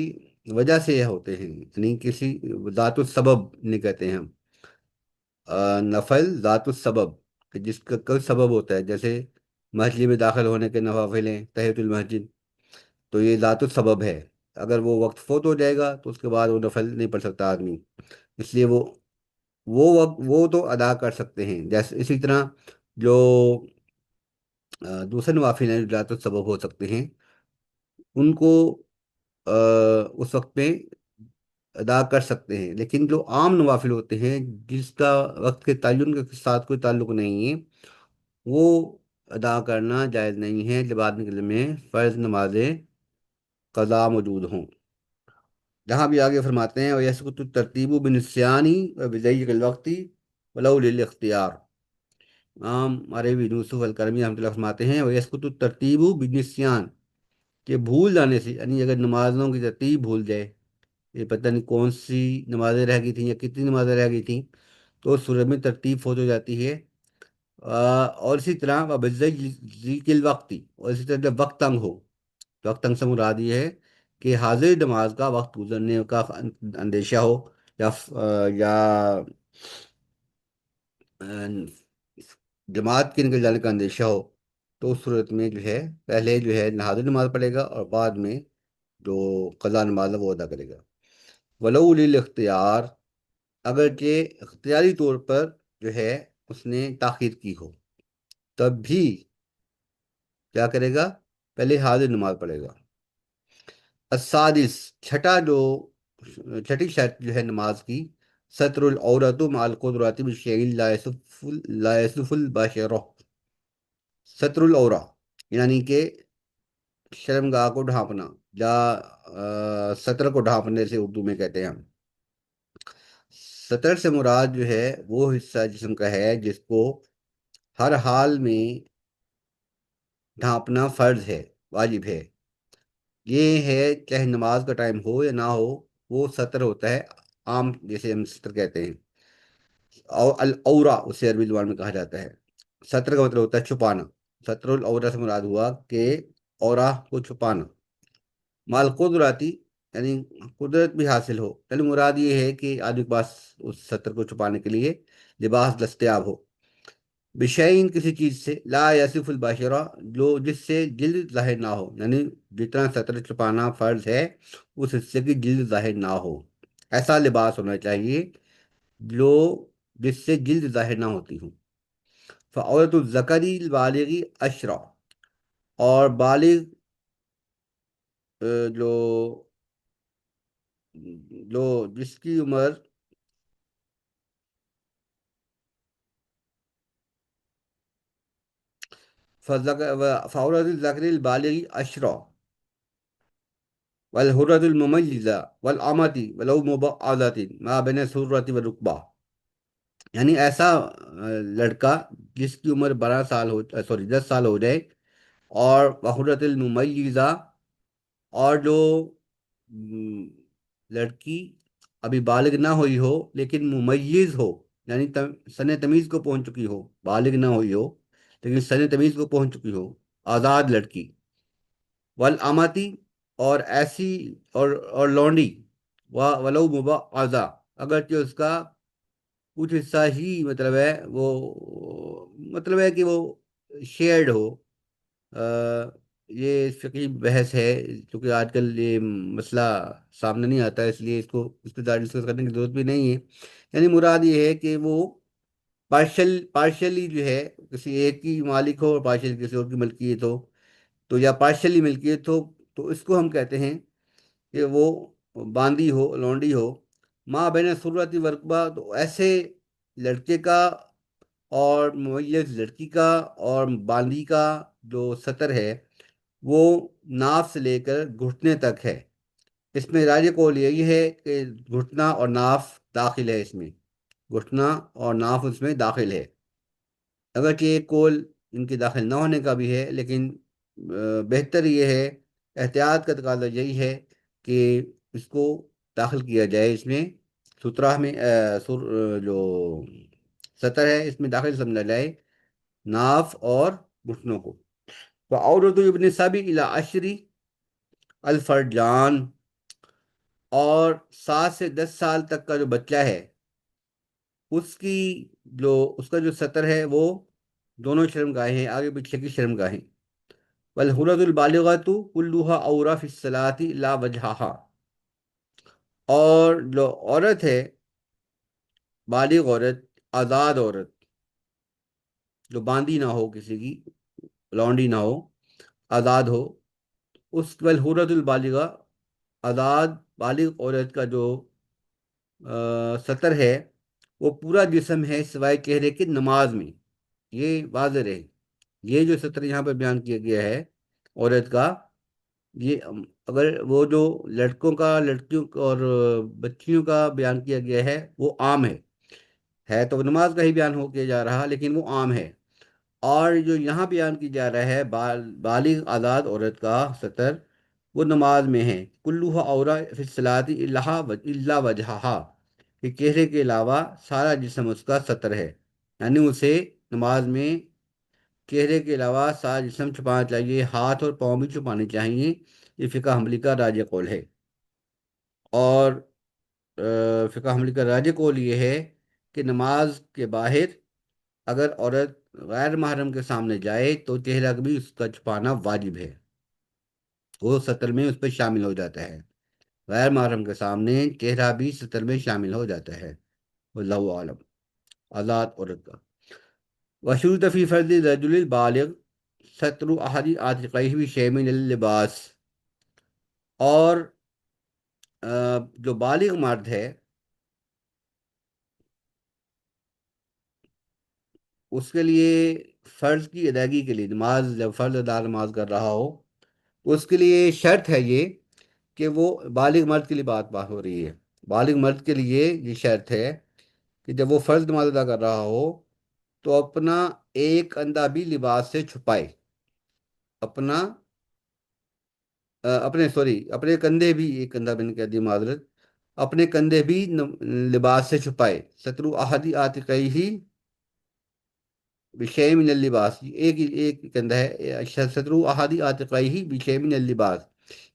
وجہ سے ہوتے ہیں، یعنی کسی ذات السبب نہیں کہتے ہیں ہم، نفل ذات السبب، کہ جس کا کوئی سبب ہوتا ہے، جیسے مسجد میں داخل ہونے کے نوافل ہیں، تحیۃ المسجد، تو یہ ذات السبب ہے۔ اگر وہ وقت فوت ہو جائے گا تو اس کے بعد وہ نفل نہیں پڑھ سکتا آدمی، اس لیے وہ وقت وہ تو ادا کر سکتے ہیں۔ جیسے اسی طرح جو دوسرے نوافل ہیں جو ذات السبب ہو سکتے ہیں، ان کو اس وقت میں ادا کر سکتے ہیں، لیکن جو عام نوافل ہوتے ہیں جس کا وقت کے تعین کے ساتھ کوئی تعلق نہیں ہے، وہ ادا کرنا جائز نہیں ہے جب آدمی کے ذمہ فرض نمازیں قضا موجود ہوں۔ جہاں بھی آگے فرماتے ہیں وَيَسْقُطُ التَّرْتِيبُ بِالنِّسْيَانِ وَبِضَيِّقِ الْوَقْتِ وَلَوْ لِلْاخْتِيَارِ۔ امام عربی یوسف الکرمی رحمۃ اللہ فرماتے ہیں وَيَسْقُطُ التَّرْتِيبُ بِالنِّسْيَانِ، کہ بھول جانے سے، یعنی اگر نمازوں کی ترتیب بھول جائے، یہ پتہ نہیں کون سی نمازیں رہ گئی تھیں یا کتنی نمازیں رہ گئی تھیں، تو اس صورت میں ترتیب فوت ہو جاتی ہے۔ اور اسی طرح وَبِالضِّيقِ الْوَقْتِ، اور اسی طرح جب وقت تنگ ہو، وقت تنگ سے مراد یہ ہے کہ حاضر نماز کا وقت گزرنے کا اندیشہ ہو، یا جماعت کے نکل جانے کا اندیشہ ہو، تو اس صورت میں جو ہے پہلے جو ہے نہاری نماز پڑھے گا اور بعد میں جو قضا نماز ہے وہ ادا کرے گا۔ ولو اختیار، اگرچہ اختیاری طور پر جو ہے اس نے تاخیر کی ہو، تب بھی کیا کرے گا؟ پہلے حاضر نماز پڑھے گا۔ السادس، چھٹی شرط جو ہے نماز کی، ستر العورت مع القدرات بشیء لا یصف البشرہ، ستر العورہ یعنی کہ شرمگاہ کو ڈھانپنا، یا ستر کو ڈھانپنے سے اردو میں کہتے ہیں ہم۔ ستر سے مراد جو ہے وہ حصہ جسم کا ہے جس کو ہر حال میں ڈھانپنا فرض ہے، واجب ہے۔ یہ ہے چاہے نماز کا ٹائم ہو یا نہ ہو، وہ ستر ہوتا ہے عام، جیسے ہم ستر کہتے ہیں، اور العورہ اسے عربی زبان میں کہا جاتا ہے۔ ستر کا مطلب ہوتا ہے چھپانا، ستر العورہ سے مراد ہوا کہ عورہ کو چھپانا۔ مال قدراتی یعنی قدرت بھی حاصل ہو، یعنی مراد یہ ہے کہ آدمی کے پاس اس ستر کو چھپانے کے لیے لباس دستیاب ہو۔ بشعین کسی چیز سے، لا یصف الباشرہ جو جس سے جلد ظاہر نہ ہو، یعنی جتنا سطر چھپانا فرض ہے اس حصے کی جلد ظاہر نہ ہو، ایسا لباس ہونا چاہیے جو جس سے جلد ظاہر نہ ہوتی ہو۔ فعورت الذکری البالغی اشرا، اور بالغ جو جس کی عمر فعورت الذکری البالغی اشرا والحرۃ الممیزہ والامۃ ولو مبعضۃ ما بین السرۃ والرکبہ، یعنی ایسا لڑکا جس کی عمر 12 سال ہو، 10 سال ہو جائے، اور وحرۃ الممیزہ، اور جو لڑکی ابھی بالغ نہ ہوئی ہو لیکن ممیز ہو، یعنی سن تمیز کو پہنچ چکی ہو، بالغ نہ ہوئی ہو لیکن سن تمیز کو پہنچ چکی ہو، آزاد لڑکی۔ والاماتی، اور ایسی اور لونڈی، ولو مبعضہ، اگرچہ اس کا کچھ حصہ ہی مطلب ہے وہ، مطلب ہے کہ وہ شیئرڈ ہو۔ آ، یہ فقہی بحث ہے، کیونکہ آج کل یہ مسئلہ سامنے نہیں آتا ہے، اس لیے اس پہ زیادہ ڈسکس کرنے کی ضرورت بھی نہیں ہے۔ یعنی مراد یہ ہے کہ وہ پارشلی جو ہے کسی ایک کی مالک ہو اور پارشلی کسی اور کی ملکیت ہو، تو یا پارشلی ملکیت ہو، تو اس کو ہم کہتے ہیں کہ وہ باندی ہو، لونڈی ہو۔ ماں بین سرتی ورقبہ، تو ایسے لڑکے کا اور ممیز لڑکی کا اور باندی کا جو سطر ہے وہ ناف سے لے کر گھٹنے تک ہے۔ اس میں راج قول یہی ہے کہ گھٹنا اور ناف داخل ہے، اس میں گھٹنا اور ناف اس میں داخل ہے۔ اگرچہ ایک قول ان کے داخل نہ ہونے کا بھی ہے، لیکن بہتر یہ ہے، احتیاط کا تقاضا یہی ہے کہ اس کو داخل کیا جائے، اس میں سترہ میں جو سطر ہے اس میں داخل سمجھا جائے ناف اور گھٹنوں کو۔ وعورت ابن سبی الی عشری الفرجان، اور 7 سے 10 سال تک کا جو بچہ ہے اس کا جو سطر ہے وہ دونوں شرم گاہیں ہیں، آگے پیچھے کی شرم گاہیں۔ والحرۃ البالغۃ کلھا عورہ فی الصلاۃ لا وجہہا، اور جو عورت ہے، بالغ عورت، آزاد عورت، جو باندی نہ ہو، کسی کی لونڈی نہ ہو، آزاد ہو، اس والحرۃ البالغہ، آزاد بالغ عورت کا جو سطر ہے وہ پورا جسم ہے سوائے چہرے کے نماز میں، یہ واضح رہے۔ یہ جو سطر یہاں پر بیان کیا گیا ہے عورت کا، یہ اگر وہ جو لڑکوں کا، لڑکیوں کا اور بچیوں کا بیان کیا گیا ہے وہ عام ہے تو نماز کا ہی بیان ہو کیا جا رہا لیکن وہ عام ہے۔ اور جو یہاں بیان کی جا رہا ہے بالغ آزاد عورت کا سطر، وہ نماز میں ہے۔ کلھا عورہ فی الصلاۃ الا وجہہا، کہ چہرے کے علاوہ سارا جسم اس کا سطر ہے، یعنی اسے نماز میں چہرے کے علاوہ سارا جسم چھپانا چاہیے، ہاتھ اور پاؤں بھی چھپانے چاہیے، یہ فقہ حنبلی کا راجح قول ہے۔ اور فقہ حنبلی کا راجح قول یہ ہے کہ نماز کے باہر اگر عورت غیر محرم کے سامنے جائے تو چہرہ بھی اس کا چھپانا واجب ہے، وہ سطر میں اس پہ شامل ہو جاتا ہے، غیر محرم کے سامنے چہرہ بھی سطر میں شامل ہو جاتا ہے، واللہ عالم۔ آزاد عورت کا وشروط فی فرد رجل البالغ ستر احد عاتقیہ بشیء من اللباس، اور جو بالغ مرد ہے اس کے لیے فرض کی ادائیگی کے لیے، نماز جب فرض ادا نماز کر رہا ہو تو اس کے لیے شرط ہے یہ کہ وہ بالغ مرد کے لیے بات ہو رہی ہے، بالغ مرد کے لیے یہ شرط ہے کہ جب وہ فرض نماز ادا کر رہا ہو تو اپنا ایک اندھا بھی لباس سے چھپائے، اپنا اپنے کندھے بھی، ایک کندھا میں نے کہہ دیا معذرت، اپنے کندھے بھی لباس سے چھپائے، سترو احدی عاتقیہ بشیء من اللباس، ایک کندھا ہے، سترو احدی عاتقیہ بشیء من اللباس،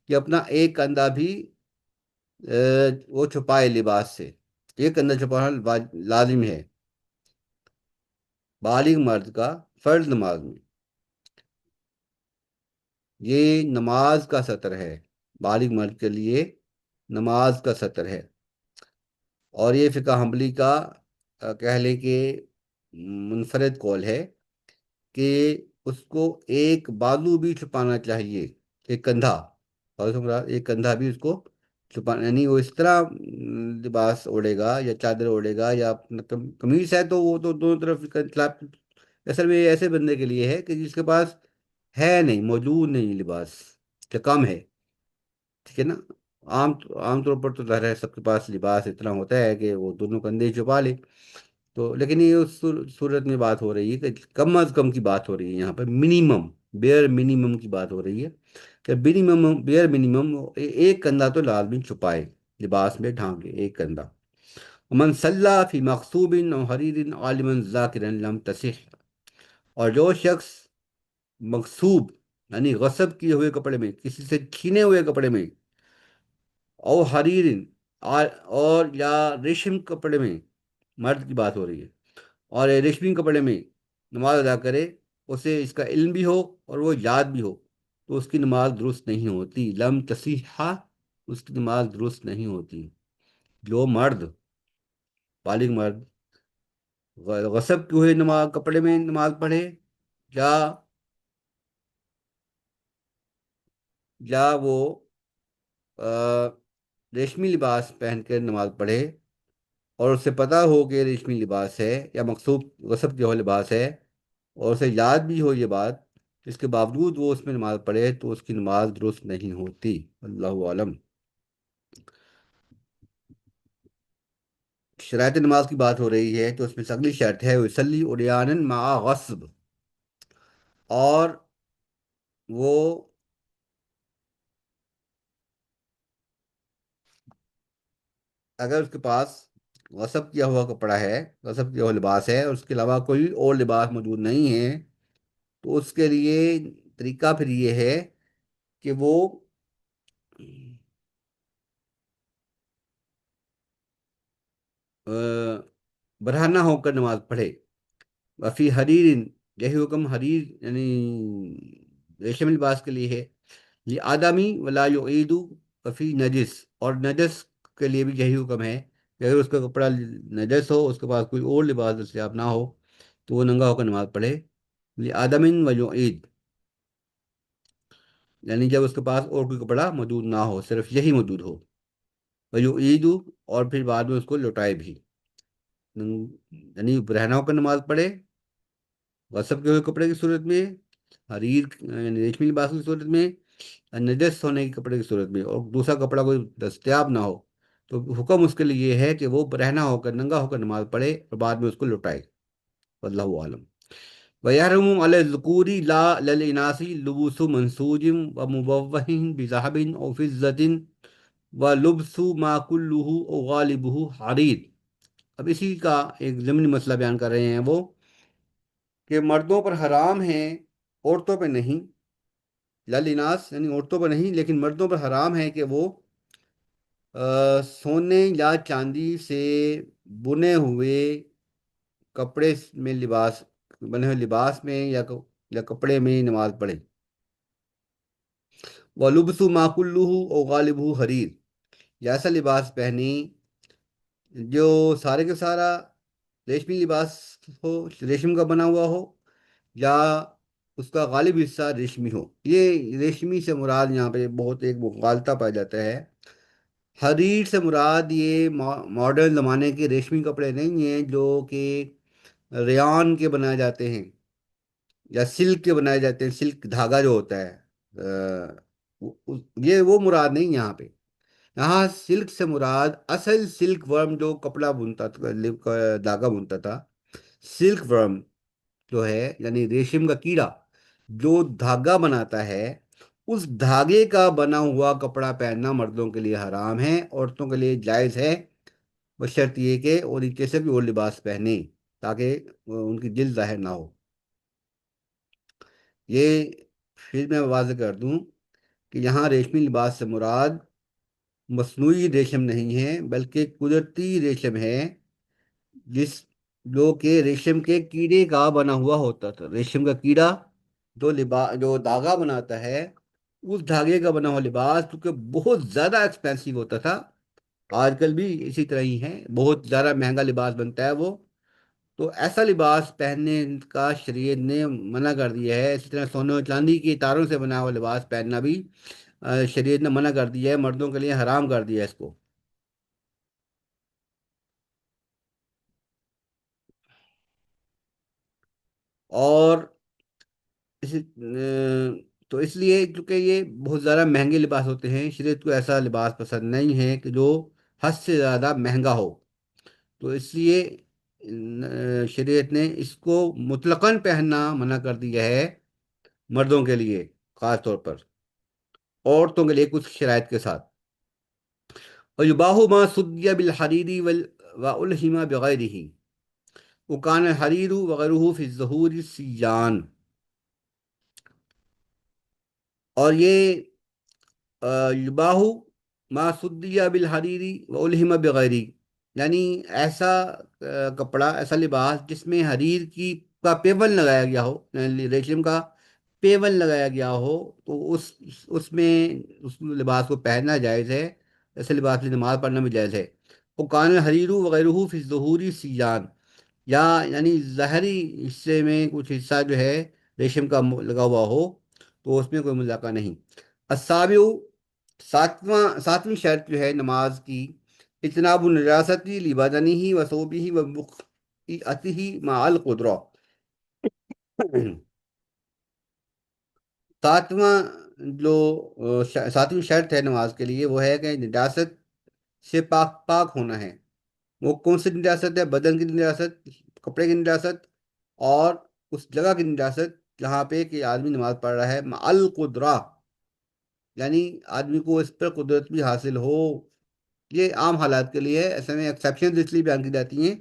کہ اپنا ایک کندھا بھی وہ چھپائے لباس سے، ایک کندھا چھپانا لازم ہے بالغ مرد کا فرض نماز میں، یہ نماز کا سطر ہے، بالغ مرد کے لیے نماز کا سطر ہے، اور یہ فقہ حنبلی کا کہہ لیں کہ منفرد قول ہے کہ اس کو ایک بازو بھی چھپانا چاہیے، ایک کندھا، ایک کندھا بھی اس کو چھپانا، یعنی وہ اس طرح لباس اوڑھے گا یا چادر اوڑھے گا یا اپنا قمیص ہے تو وہ تو دونوں طرف اصل میں یہ ایسے بندے کے لیے ہے کہ جس کے پاس ہے نہیں، موجود نہیں لباس، کہ کم ہے، ٹھیک ہے نا، عام عام طور پر تو ظاہر ہے سب کے پاس لباس اتنا ہوتا ہے کہ وہ دونوں کندھے چھپا لے، تو لیکن یہ اس صورت میں بات ہو رہی ہے کہ کم از کم کی بات ہو رہی ہے، یہاں پہ منیمم، بیئر منیمم کی بات ہو رہی ہے کہ بیئر منیمم ایک کندھا تو لازمی چھپائے، لباس میں ڈھانکے ایک کندھا۔ ومن صلی فی مغصوب او حریر عالما ذاکرا لم تصح، اور جو شخص مغصوب یعنی غصب کیے ہوئے کپڑے میں، کسی سے چھینے ہوئے کپڑے میں، او حریر اور یا ریشم کپڑے میں، مرد کی بات ہو رہی ہے، اور ریشمی کپڑے میں نماز ادا کرے، اسے اس کا علم بھی ہو اور وہ یاد بھی ہو، تو اس کی نماز درست نہیں ہوتی، لم تصیحہ، اس کی نماز درست نہیں ہوتی۔ جو مرد، بالغ مرد غصب کیے ہوئے کپڑے میں نماز پڑھے، یا وہ ریشمی لباس پہن کر نماز پڑھے اور اسے پتہ ہو کہ یہ ریشمی لباس ہے یا مقصود غصب کیا ہوا لباس ہے، اور اسے یاد بھی ہو یہ بات، اس کے باوجود وہ اس میں نماز پڑھے تو اس کی نماز درست نہیں ہوتی، اللہ عالم۔ شرائط نماز کی بات ہو رہی ہے تو اس میں اگلی شرط ہے وصلی عریانا مع غصب، اور وہ اگر اس کے پاس غصب کیا ہوا کپڑا ہے، غصب کیا ہوا لباس ہے، اور اس کے علاوہ کوئی اور لباس موجود نہیں ہے، تو اس کے لیے طریقہ پھر یہ ہے کہ وہ برہنہ ہو کر نماز پڑھے، وفی حریر، یہی حکم حریر یعنی ریشم لباس کے لیے ہے، یہ آدمی ولا یعید، وفی نجس، اور نجس کے لیے بھی یہی حکم ہے کہ اگر اس کا کپڑا نجس ہو، اس کے پاس کوئی اور لباس دستیاب نہ ہو تو وہ ننگا ہو کر نماز پڑھے، یہ آدم و یعید، یعنی جب اس کے پاس اور کوئی کپڑا موجود نہ ہو، صرف یہی موجود ہو، ویعید، اور پھر بعد میں اس کو لوٹائے بھی، یعنی برہنہ ہو کر نماز پڑھے غصب کے ہوئے کپڑے کی صورت میں، حریر یعنی ریشمی لباس کی صورت میں، نجس ہونے کے کپڑے کی صورت میں، اور دوسرا کپڑا کوئی دستیاب نہ ہو، تو حکم اس کے لیے یہ ہے کہ وہ برہنہ ہو کر، ننگا ہو کر نماز پڑھے اور بعد میں اس کو لوٹائے، واللہ عالم۔ وَيَحْرُمُ عَلَى الذُّكُورِ لَا لِلْإِنَاثِ لُبُوسُ مَنْسُوجٍ وَمُبَوَّهٍ بِذَهَبٍ أَوْ فِضَّةٍ وَلُبْسُ مَا كُلُّهُ أَوْ غَالِبُهُ حَرِيرٌ۔ اب اسی کا ایک ضمنی مسئلہ بیان کر رہے ہیں وہ، کہ مردوں پر حرام ہیں، عورتوں پہ نہیں، للیناس یعنی عورتوں پر نہیں لیکن مردوں پر حرام ہے کہ وہ سونے یا چاندی سے بنے ہوئے کپڑے میں لباس بنے ہوئے لباس میں یا کپڑے میں نماز پڑھے۔ وَلُبْسُ مَا كُلُّهُ أَوْ غَالِبُهُ حریر، یا ایسا لباس پہنی جو سارے کے سارا ریشمی لباس ہو، ریشم کا بنا ہوا ہو، یا اس کا غالب حصہ ریشمی ہو۔ یہ ریشمی سے مراد یہاں پہ بہت ایک مغالطہ پایا جاتا ہے۔ حریر سے مراد یہ ماڈرن زمانے کے ریشمی کپڑے نہیں ہیں جو کہ ریان کے بنائے جاتے ہیں یا سلک کے بنائے جاتے ہیں، سلک دھاگا جو ہوتا ہے، یہ وہ مراد نہیں یہاں پہ۔ یہاں سلک سے مراد اصل سلک ورم جو کپڑا بنتا تھا، دھاگا بنتا تھا، سلک ورم جو ہے یعنی ریشم کا کیڑا جو دھاگا بناتا ہے، اس دھاگے کا بنا ہوا کپڑا پہننا مردوں کے لیے حرام ہے، عورتوں کے لیے جائز ہے، بشرط یہ کہ وہ نیچے سے بھی وہ لباس پہنے تاکہ ان کی جلد ظاہر نہ ہو۔ یہ پھر میں واضح کر دوں کہ یہاں ریشمی لباس سے مراد مصنوعی ریشم نہیں ہے بلکہ قدرتی ریشم ہے، جس جو کہ ریشم کے کیڑے کا بنا ہوا ہوتا تھا۔ ریشم کا کیڑا جو دھاگا بناتا ہے، اس دھاگے کا بنا ہوا لباس کیونکہ بہت زیادہ ایکسپینسو ہوتا تھا، آج کل بھی اسی طرح ہی ہے، بہت زیادہ مہنگا لباس بنتا ہے وہ، تو ایسا لباس پہننے کا شریعت نے منع کر دیا ہے۔ اسی طرح سونے اور چاندی کی تاروں سے بنا ہوا لباس پہننا بھی شریعت نے منع کر دیا ہے، مردوں کے لیے حرام کر دیا ہے اس کو۔ اور اس تو اس لیے کیونکہ یہ بہت زیادہ مہنگے لباس ہوتے ہیں، شریعت کو ایسا لباس پسند نہیں ہے کہ جو حد سے زیادہ مہنگا ہو، تو اس لیے شریعت نے اس کو مطلقاً پہننا منع کر دیا ہے مردوں کے لیے خاص طور پر، عورتوں کے لیے کچھ شرائط کے ساتھ۔ وَيُبَاحُ مَا سُدِّيَ بِالْحَرِيرِ وَأُلْحِمَ بِغَيْرِهِ وَكَانَ الْحَرِيرُ وَغَيْرُهُ فِي الظُّهُورِ سِيَّانٌ۔ اور یہ یباہو ما سدیہ بالحریری و الہم بغیری، یعنی ایسا کپڑا، ایسا لباس جس میں حریر کا پیون لگایا گیا ہو، یعنی ریشم کا پیون لگایا گیا ہو، تو اس میں اس لباس کو پہننا جائز ہے، ایسے لباس میں نماز پڑھنا بھی جائز ہے۔ وہ کان حریر وغیرہ فی ظہوری سیان، یعنی ظاہری حصے میں کچھ حصہ جو ہے ریشم کا لگا ہوا ہو تو اس میں کوئی مذاکرہ نہیں۔ السابع، ساتویں شرط جو ہے نماز کی، اجتناب النجاستی لبدنہ و ثوبہ و بقعتہ مع القدرہ۔ ساتواں جو ساتویں شرط ہے نماز کے لیے وہ ہے کہ نجاست سے پاک ہونا ہے۔ وہ کون سی نجاست ہے؟ بدن کی نجاست، کپڑے کی نجاست، اور اس جگہ کی نجاست جہاں پہ کہ آدمی نماز پڑھ رہا ہے، مع القدرہ، یعنی آدمی کو اس پر قدرت بھی حاصل ہو۔ یہ عام حالات کے لیے ہے، ایسے میں ایکسیپشنز اس لیے بیان کی جاتی ہیں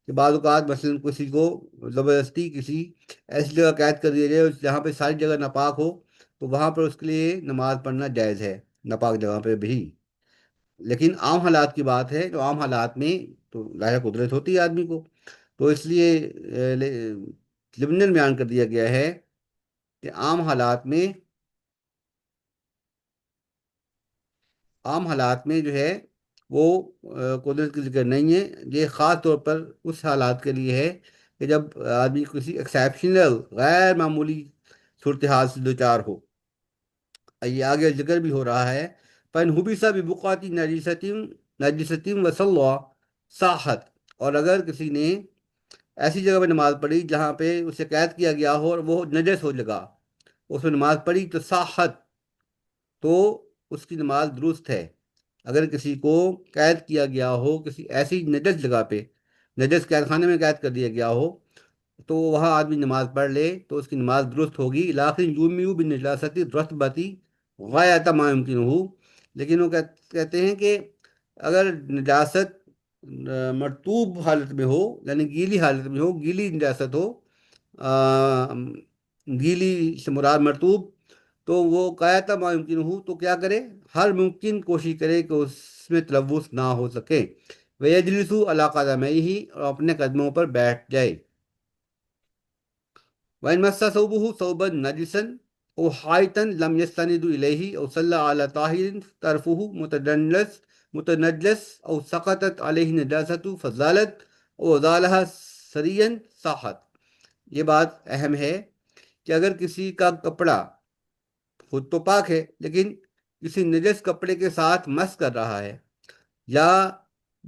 کہ بعض اوقات مثلاً کسی کو زبردستی کسی ایسی جگہ قید کر دیا جائے جہاں پہ ساری جگہ ناپاک ہو، تو وہاں پر اس کے لیے نماز پڑھنا جائز ہے، ناپاک جگہ پہ بھی۔ لیکن عام حالات کی بات ہے، جو عام حالات میں تو ظاہر قدرت ہوتی ہے آدمی کو، تو اس لیے ضمناً بیان کر دیا گیا ہے کہ عام حالات میں جو ہے وہ قدرت کی ذکر نہیں ہے۔ یہ خاص طور پر اس حالات کے لیے ہے کہ جب آدمی کسی ایکسیپشنل غیر معمولی صورتحال سے دوچار ہو۔ یہ آگے ذکر بھی ہو رہا ہے، پن حبیثہ ببقعۃ نجسۃ وصلی صاحت، اور اگر کسی نے ایسی جگہ پہ نماز پڑھی جہاں پہ اسے قید کیا گیا ہو اور وہ نجس ہو جگہ، اس میں نماز پڑھی تو صاحت، تو اس کی نماز درست ہے۔ اگر کسی کو قید کیا گیا ہو کسی ایسی نجس جگہ پہ، نجس قید خانے میں قید کر دیا گیا ہو، تو وہاں آدمی نماز پڑھ لے تو اس کی نماز درست ہوگی۔ لاکن یومیو بالنجاست رطبتی غایت ما یمکن ہو، لیکن وہ کہتے ہیں کہ اگر نجاست مرطوب حالت میں ہو، یعنی گیلی حالت میں ہو، گیلی نجاست ہو، گیلی سے مراد مرطوب، تو وہ غایت ما یمکن ہو تو کیا کرے؟ ہر ممکن کوشش کرے کہ اس میں تلوث نہ ہو سکے۔ وَيَجْلِسُ عَلَىٰ قَدَمَيْهِ، اور اپنے قدموں پر بیٹھ جائے۔ وَإِنْ مَسَّ ثَوْبُهُ ثَوْبًا نَجِسًا أو حائطا لم يستند إليه أو صلى على طاهر طرفه متنجس أو سقطت عليه نجاسة فزالت أو زالها سريا صاحت. یہ بات اہم ہے کہ اگر کسی کا کپڑا خود تو پاک ہے لیکن کسی نجس کپڑے کے ساتھ مس کر رہا ہے، یا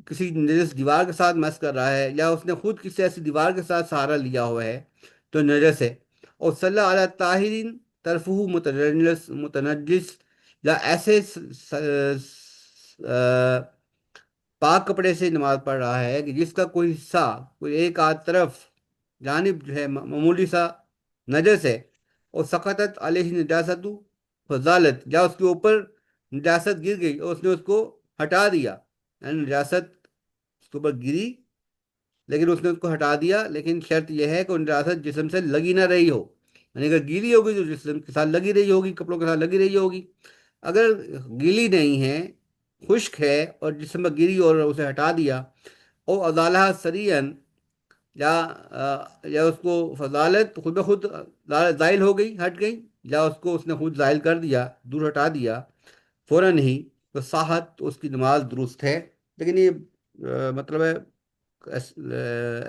کسی نجس دیوار کے ساتھ مس کر رہا ہے، یا اس نے خود کسی ایسی دیوار کے ساتھ سہارا لیا ہوا ہے، تو نجس ہے. اور صلی اللہ علیہ طاہرین طرفہ متنجس، یا ایسے پاک کپڑے سے نماز پڑھ رہا ہے کہ جس کا کوئی حصہ، کوئی ایک آدھ طرف جانب جو ہے معمولی سا نجس ہے، اور سقطت علیہ نجاست فضالت، یا اس کے اوپر نجاست گر گئی اور اس نے اس کو ہٹا دیا، یعنی نجاست اس کے اوپر گری لیکن اس نے اس کو ہٹا دیا، لیکن شرط یہ ہے کہ وہ نجاست جسم سے لگی نہ رہی ہو. یعنی اگر گیلی ہوگی تو جسم کے ساتھ لگی رہی ہوگی، کپڑوں کے ساتھ لگی رہی ہوگی. اگر گیلی نہیں ہے، خشک ہے اور جسم پر گری اور اسے ہٹا دیا، اور ازالہ سرین، یا یا اس کو فضالت خود بخود زائل ہو گئی، ہٹ گئی، یا اس کو اس نے خود زائل کر دیا، دور ہٹا دیا فوراً ہی، تو صحت، تو اس کی نماز درست ہے. لیکن یہ مطلب ہے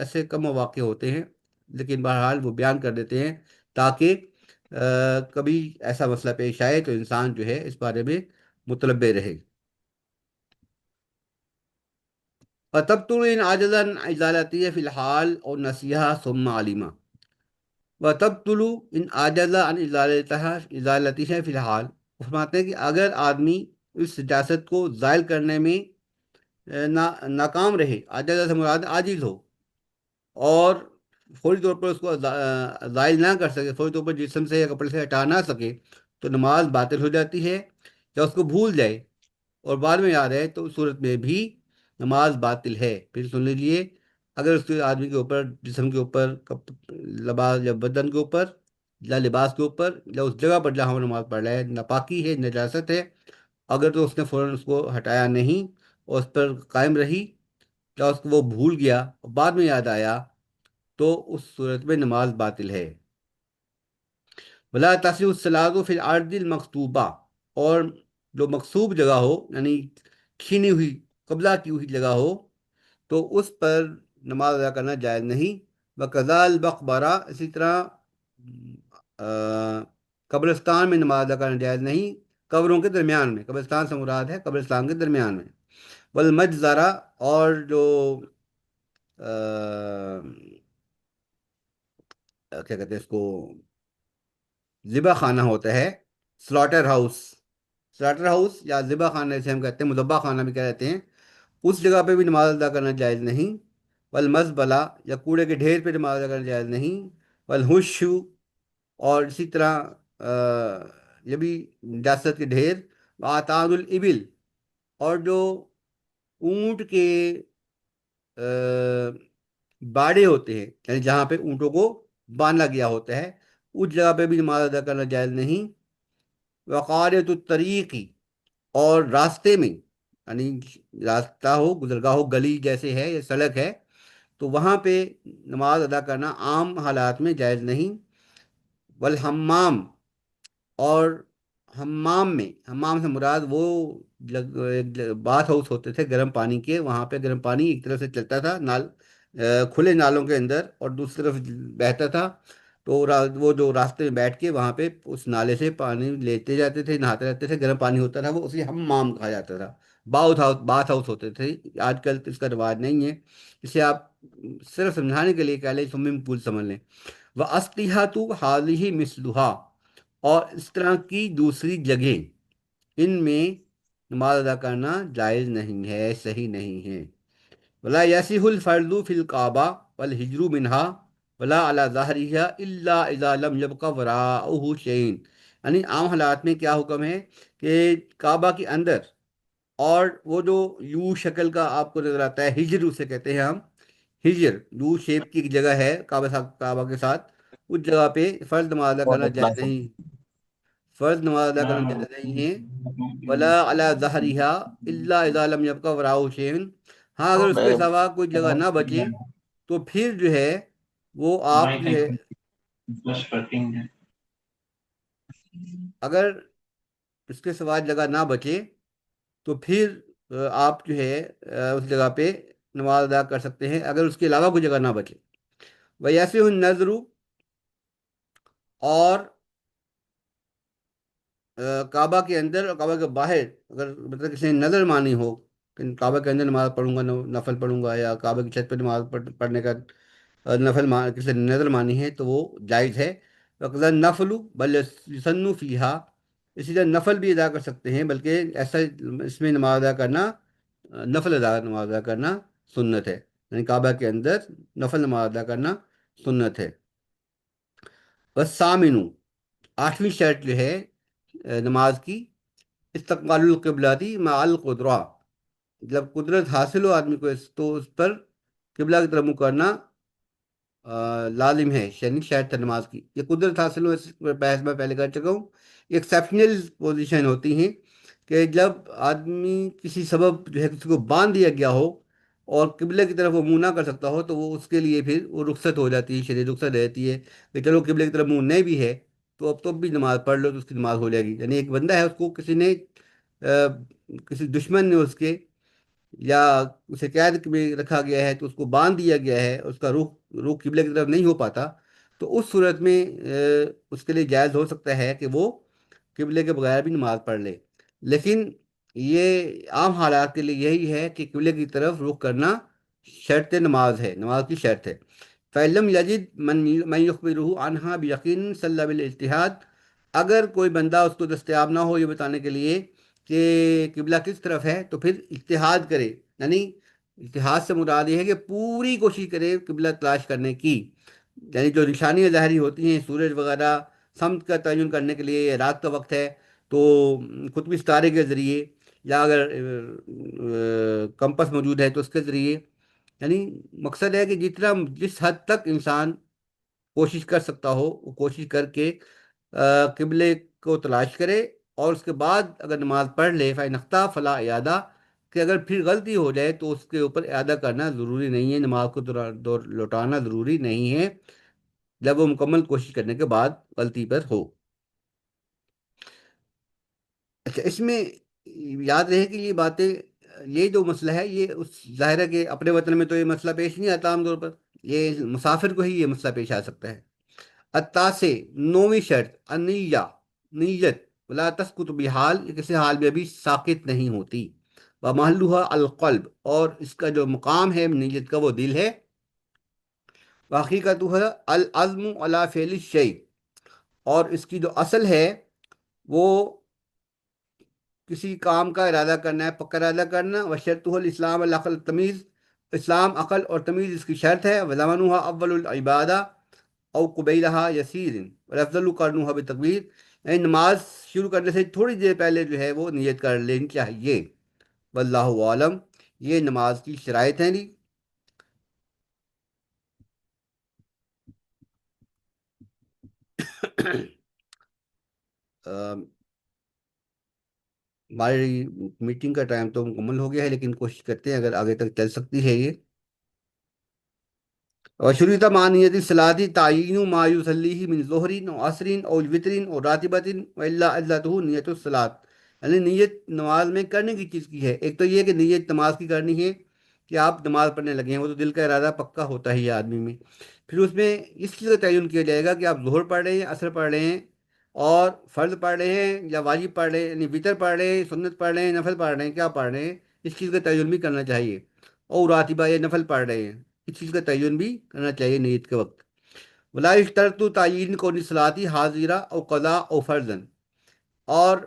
ایسے کم مواقع ہوتے ہیں، لیکن بہرحال وہ بیان کر دیتے ہیں تاکہ کبھی ایسا مسئلہ پیش آئے تو انسان جو ہے اس بارے میں متنبع رہے. وَتَبْطُلُ إِنْ عَجَزَ عَنْ إِزَالَتِهَا فِي الْحَالِ أَوْ نَسِيَهَا ثُمَّ عَلِمَ. وَتَبْطُلُ إِنْ عَجَزَ عَنْ إِزَالَتِهَا فِي الْحَالِ. فرماتے ہیں کہ اگر آدمی اس نجاست کو زائل کرنے میں ناکام رہے، عاجز سے مراد عاجز ہو، اور فوری طور پر اس کو زائل نہ کر سکے، فوری طور پر جسم سے یا کپڑے سے ہٹا نہ سکے، تو نماز باطل ہو جاتی ہے. یا اس کو بھول جائے اور بعد میں یاد ہے تو اس صورت میں بھی نماز باطل ہے. پھر سن لیجیے، اگر اس کے آدمی کے اوپر، جسم کے اوپر، لباس یا بدن کے اوپر یا لباس کے اوپر یا اس جگہ پر جہاں وہ نماز پڑھ رہا ہے ناپاکی ہے، نجاست ہے، اگر تو اس نے فوراً اس کو ہٹایا نہیں اور اس پر قائم رہی، یا اس کو وہ بھول گیا اور بعد میں یاد آیا، تو اس صورت میں نماز باطل ہے. ولا تصح الصلاۃ فی الارض المکتوبہ، اور جو مکتوب جگہ ہو، یعنی کھینی ہوئی، قبلہ کی ہوئی جگہ ہو، تو اس پر نماز ادا کرنا جائز نہیں. وقضاء المقبرہ، اسی طرح قبرستان میں نماز ادا کرنا جائز نہیں، قبروں کے درمیان میں. قبرستان سے مراد ہے قبرستان کے درمیان میں. والمجزرہ، اور جو کیا کہتے ہیں اس کو، ذبح خانہ ہوتا ہے، سلاٹر ہاؤس. سلاٹر ہاؤس یا ذبح خانہ جسے ہم کہتے ہیں، مذبح خانہ بھی کہتے ہیں، اس جگہ پہ بھی نماز ادا کرنا جائز نہیں. والمزبلہ، یا کوڑے کے ڈھیر پہ نماز ادا کرنا جائز نہیں. والحش، اور اسی طرح یہ بھی نجاست کے ڈھیر. وآتان الابل، اور جو اونٹ کے باڑے ہوتے ہیں، یعنی جہاں پہ اونٹوں کو باندھا گیا ہوتا ہے، اس جگہ پہ بھی نماز ادا کرنا جائز نہیں. وقارۃ الطریقی، اور راستے میں، یعنی راستہ ہو، گزرگاہ ہو، گلی جیسے ہے یا سڑک ہے، تو وہاں پہ نماز ادا کرنا عام حالات میں جائز نہیں. والحمام، اور حمام میں، حمام سے مراد وہ باتھ ہاؤس ہوتے تھے گرم پانی کے، وہاں پہ گرم پانی ایک طرف سے چلتا تھا کھلے نالوں کے اندر اور دوسری طرف بہتا تھا، تو وہ جو راستے میں بیٹھ کے وہاں پہ اس نالے سے پانی لیتے جاتے تھے، نہاتے رہتے تھے، گرم پانی ہوتا تھا، وہ اسی حمام کہا جاتا تھا. باتھ ہاؤس ہوتے تھے. آج کل اس کا رواج نہیں ہے، اسے آپ صرف سمجھانے کے لیے کہہ لیں، سوئمنگ پول سمجھ لیں. وَأَسْلِحَةُ هَٰذِهِ مِثْلُهَا، اور اس طرح کی دوسری جگہیں، ان میں نماز ادا کرنا جائز نہیں ہے، صحیح نہیں ہے. ولا يصح الفرض في الكعبة والهجر منها ولا على ظهرها الا اذا لم يبق وراءه شيء. یعنی عام حالات میں کیا حکم ہے کہ کعبہ کے اندر، اور وہ جو یو شکل کا آپ کو نظر آتا ہے، ہجر اسے کہتے ہیں ہم، ہجر یو شیپ کی جگہ ہے کعبہ کے ساتھ، اس جگہ پہ فرض نماز ادا بہت کرنا اچھا جائز نہیں. فرض نماز ادا کرنا جائز نہیں ہے. ولا علی ظہرہا الا اذا لم یبق وراءہ شیء. ہاں اگر اس کے سوا کوئی جگہ نہ بچے تو پھر جو ہے وہ آپ جو ہے اگر اس کے سوا جگہ نہ بچے تو پھر آپ جو ہے اس جگہ پہ نماز ادا کر سکتے ہیں، اگر اس کے علاوہ کوئی جگہ نہ بچے۔ ویسے النظر، اور کعبہ کے اندر اور کعبہ کے باہر اگر مطلب کسی نے نظر مانی ہو کہ کعبہ کے اندر نماز پڑھوں گا، نفل پڑھوں گا، یا کعبہ کی چھت پہ نماز پڑھنے کا کسی نے نظر مانی ہے تو وہ جائز ہے۔ وقضا نفل بل یسن فیہا، اسی طرح نفل بھی ادا کر سکتے ہیں، بلکہ ایسا اس میں نماز ادا کرنا، نماز ادا کرنا سنت ہے، یعنی کعبہ کے اندر نفل نماز ادا کرنا سنت ہے۔ بس سامنو، آٹھویں شرط جو ہے نماز کی، استقبال القبلاتی مع القدرہ، جب قدرت حاصل ہو آدمی کو تو اس پر قبلہ کی طرف منہ کرنا لازم ہے، یعنی شرط ہے نماز کی۔ یہ قدرت حاصل ہو، اس پر بحث میں پہلے کر چکا ہوں، ایکسیپشنل پوزیشن ہوتی ہیں کہ جب آدمی کسی سبب جو ہے کسی کو باندھ دیا گیا ہو اور قبلے کی طرف وہ منہ نہ کر سکتا ہو، تو وہ اس کے لیے پھر وہ رخصت ہو جاتی ہے، شدید رخصت رہتی ہے کہ چلو قبلے کی طرف منہ نہیں بھی ہے تو اب تو بھی نماز پڑھ لو، تو اس کی نماز ہو جائے گی۔ یعنی ایک بندہ ہے، اس کو کسی نے کسی دشمن نے اس کے، یا اسے قید میں رکھا گیا ہے تو اس کو باندھ دیا گیا ہے، اس کا رخ قبلے کی طرف نہیں ہو پاتا، تو اس صورت میں اس کے لیے جائز ہو سکتا ہے کہ وہ قبلے کے بغیر بھی نماز پڑھ لے۔ لیکن یہ عام حالات کے لیے یہی ہے کہ قبلے کی طرف رخ کرنا شرط نماز ہے، نماز کی شرط ہے۔ فعلم یجد من یخبرہ عنہا بیقین صلی اللہ بالاجتہاد، اگر کوئی بندہ اس کو دستیاب نہ ہو یہ بتانے کے لیے کہ قبلہ کس طرف ہے، تو پھر اجتہاد کرے، یعنی اجتہاد سے مراد یہ ہے کہ پوری کوشش کرے قبلہ تلاش کرنے کی، یعنی جو نشانیاں ظاہری ہوتی ہیں سورج وغیرہ، سمت کا تعین کرنے کے لیے رات کا وقت ہے تو قطبی ستارے کے ذریعے، یا اگر کمپس موجود ہے تو اس کے ذریعے، یعنی مقصد ہے کہ جس حد تک انسان کوشش کر سکتا ہو وہ کوشش کر کے قبلے کو تلاش کرے، اور اس کے بعد اگر نماز پڑھ لے فَإِنْ اخْطَأَ فَلَا اعادہ، کہ اگر پھر غلطی ہو جائے تو اس کے اوپر اعادہ کرنا ضروری نہیں ہے، نماز کو لوٹانا ضروری نہیں ہے جب وہ مکمل کوشش کرنے کے بعد غلطی پر ہو۔ اچھا، اس میں یاد رہے کہ یہ باتیں، یہ جو مسئلہ ہے یہ ظاہر ہے کہ اپنے وطن میں تو یہ مسئلہ پیش نہیں آتا عام طور پر، یہ مسافر کو ہی یہ مسئلہ پیش آ سکتا ہے۔ سے نویں شرط انیہ، نیت، ولا تسقط بحال، یہ کسی حال میں بھی ساقط نہیں ہوتی، ومحلها القلب، اور اس کا جو مقام ہے نیت کا وہ دل ہے، حقیقت ہے العزم علی فعل الشیء، اور اس کی جو اصل ہے وہ کسی کام کا ارادہ کرنا ہے، پکا ارادہ کرنا، وشرطہ الاسلام العقل تمیز، اسلام عقل اور تمیز اس کی شرط ہے، وزمانها اول العبادہ او قبیلہا یسیر والافضل قرنها بتکبیر، یعنی نماز شروع کرنے سے تھوڑی دیر پہلے جو ہے وہ نیت کر لینی چاہیے۔ واللہ عالم، یہ نماز کی شرائط ہیں جی۔ ہماری میٹنگ کا ٹائم تو مکمل ہو گیا ہے، لیکن کوشش کرتے ہیں اگر آگے تک چل سکتی ہے یہ۔ وشروط معنیت الصلاۃ تعین ما یصلیہ من ظہر او عصر او وطر او راتبۃ والا علتہ نیت الصلاۃ، یعنی نیت نماز میں کرنے کی چیز کی ہے۔ ایک تو یہ کہ نیت نماز کی کرنی ہے کہ آپ نماز پڑھنے لگے ہیں، وہ تو دل کا ارادہ پکا ہوتا ہی ہے آدمی میں۔ پھر اس میں اس چیز کا تعین کیا جائے گا کہ آپ ظہر پڑھ رہے ہیں، عصر پڑھ رہے ہیں، اور فرض پڑھ رہے ہیں یا واجب پڑھ رہے ہیں، یعنی وطر پڑھ رہے ہیں، سنت پڑھ رہے ہیں، نفل پڑھ رہے ہیں، کیا پڑھ رہے ہیں، اس چیز کا تعین بھی کرنا چاہیے۔ اور راتبہ یا نفل پڑھ رہے ہیں، اس چیز کا تعین بھی کرنا چاہیے نیت کے وقت۔ ولا اشترط تعین کون صلاتی حاضرہ او قضا او فرضن، اور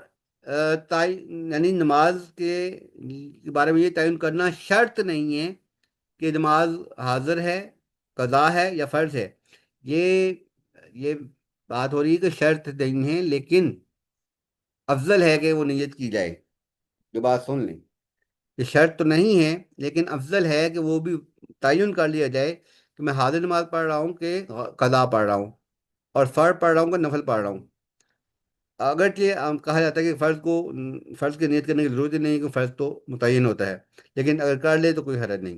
یعنی نماز کے بارے میں یہ تعین کرنا شرط نہیں ہے کہ نماز حاضر ہے، قضا ہے یا فرض ہے، یہ بات ہو رہی ہے کہ شرط نہیں ہے، لیکن افضل ہے کہ وہ نیت کی جائے۔ جو بات سن لیں، یہ شرط تو نہیں ہے لیکن افضل ہے کہ وہ بھی تعین کر لیا جائے کہ میں حاضر نماز پڑھ رہا ہوں کہ قضا پڑھ رہا ہوں، اور فرض پڑھ رہا ہوں کہ نفل پڑھ رہا ہوں۔ اگرچہ کہا جاتا ہے کہ فرض کی نیت کرنے کی ضرورت ہی نہیں، کہ فرض تو متعین ہوتا ہے، لیکن اگر کر لے تو کوئی حرج نہیں۔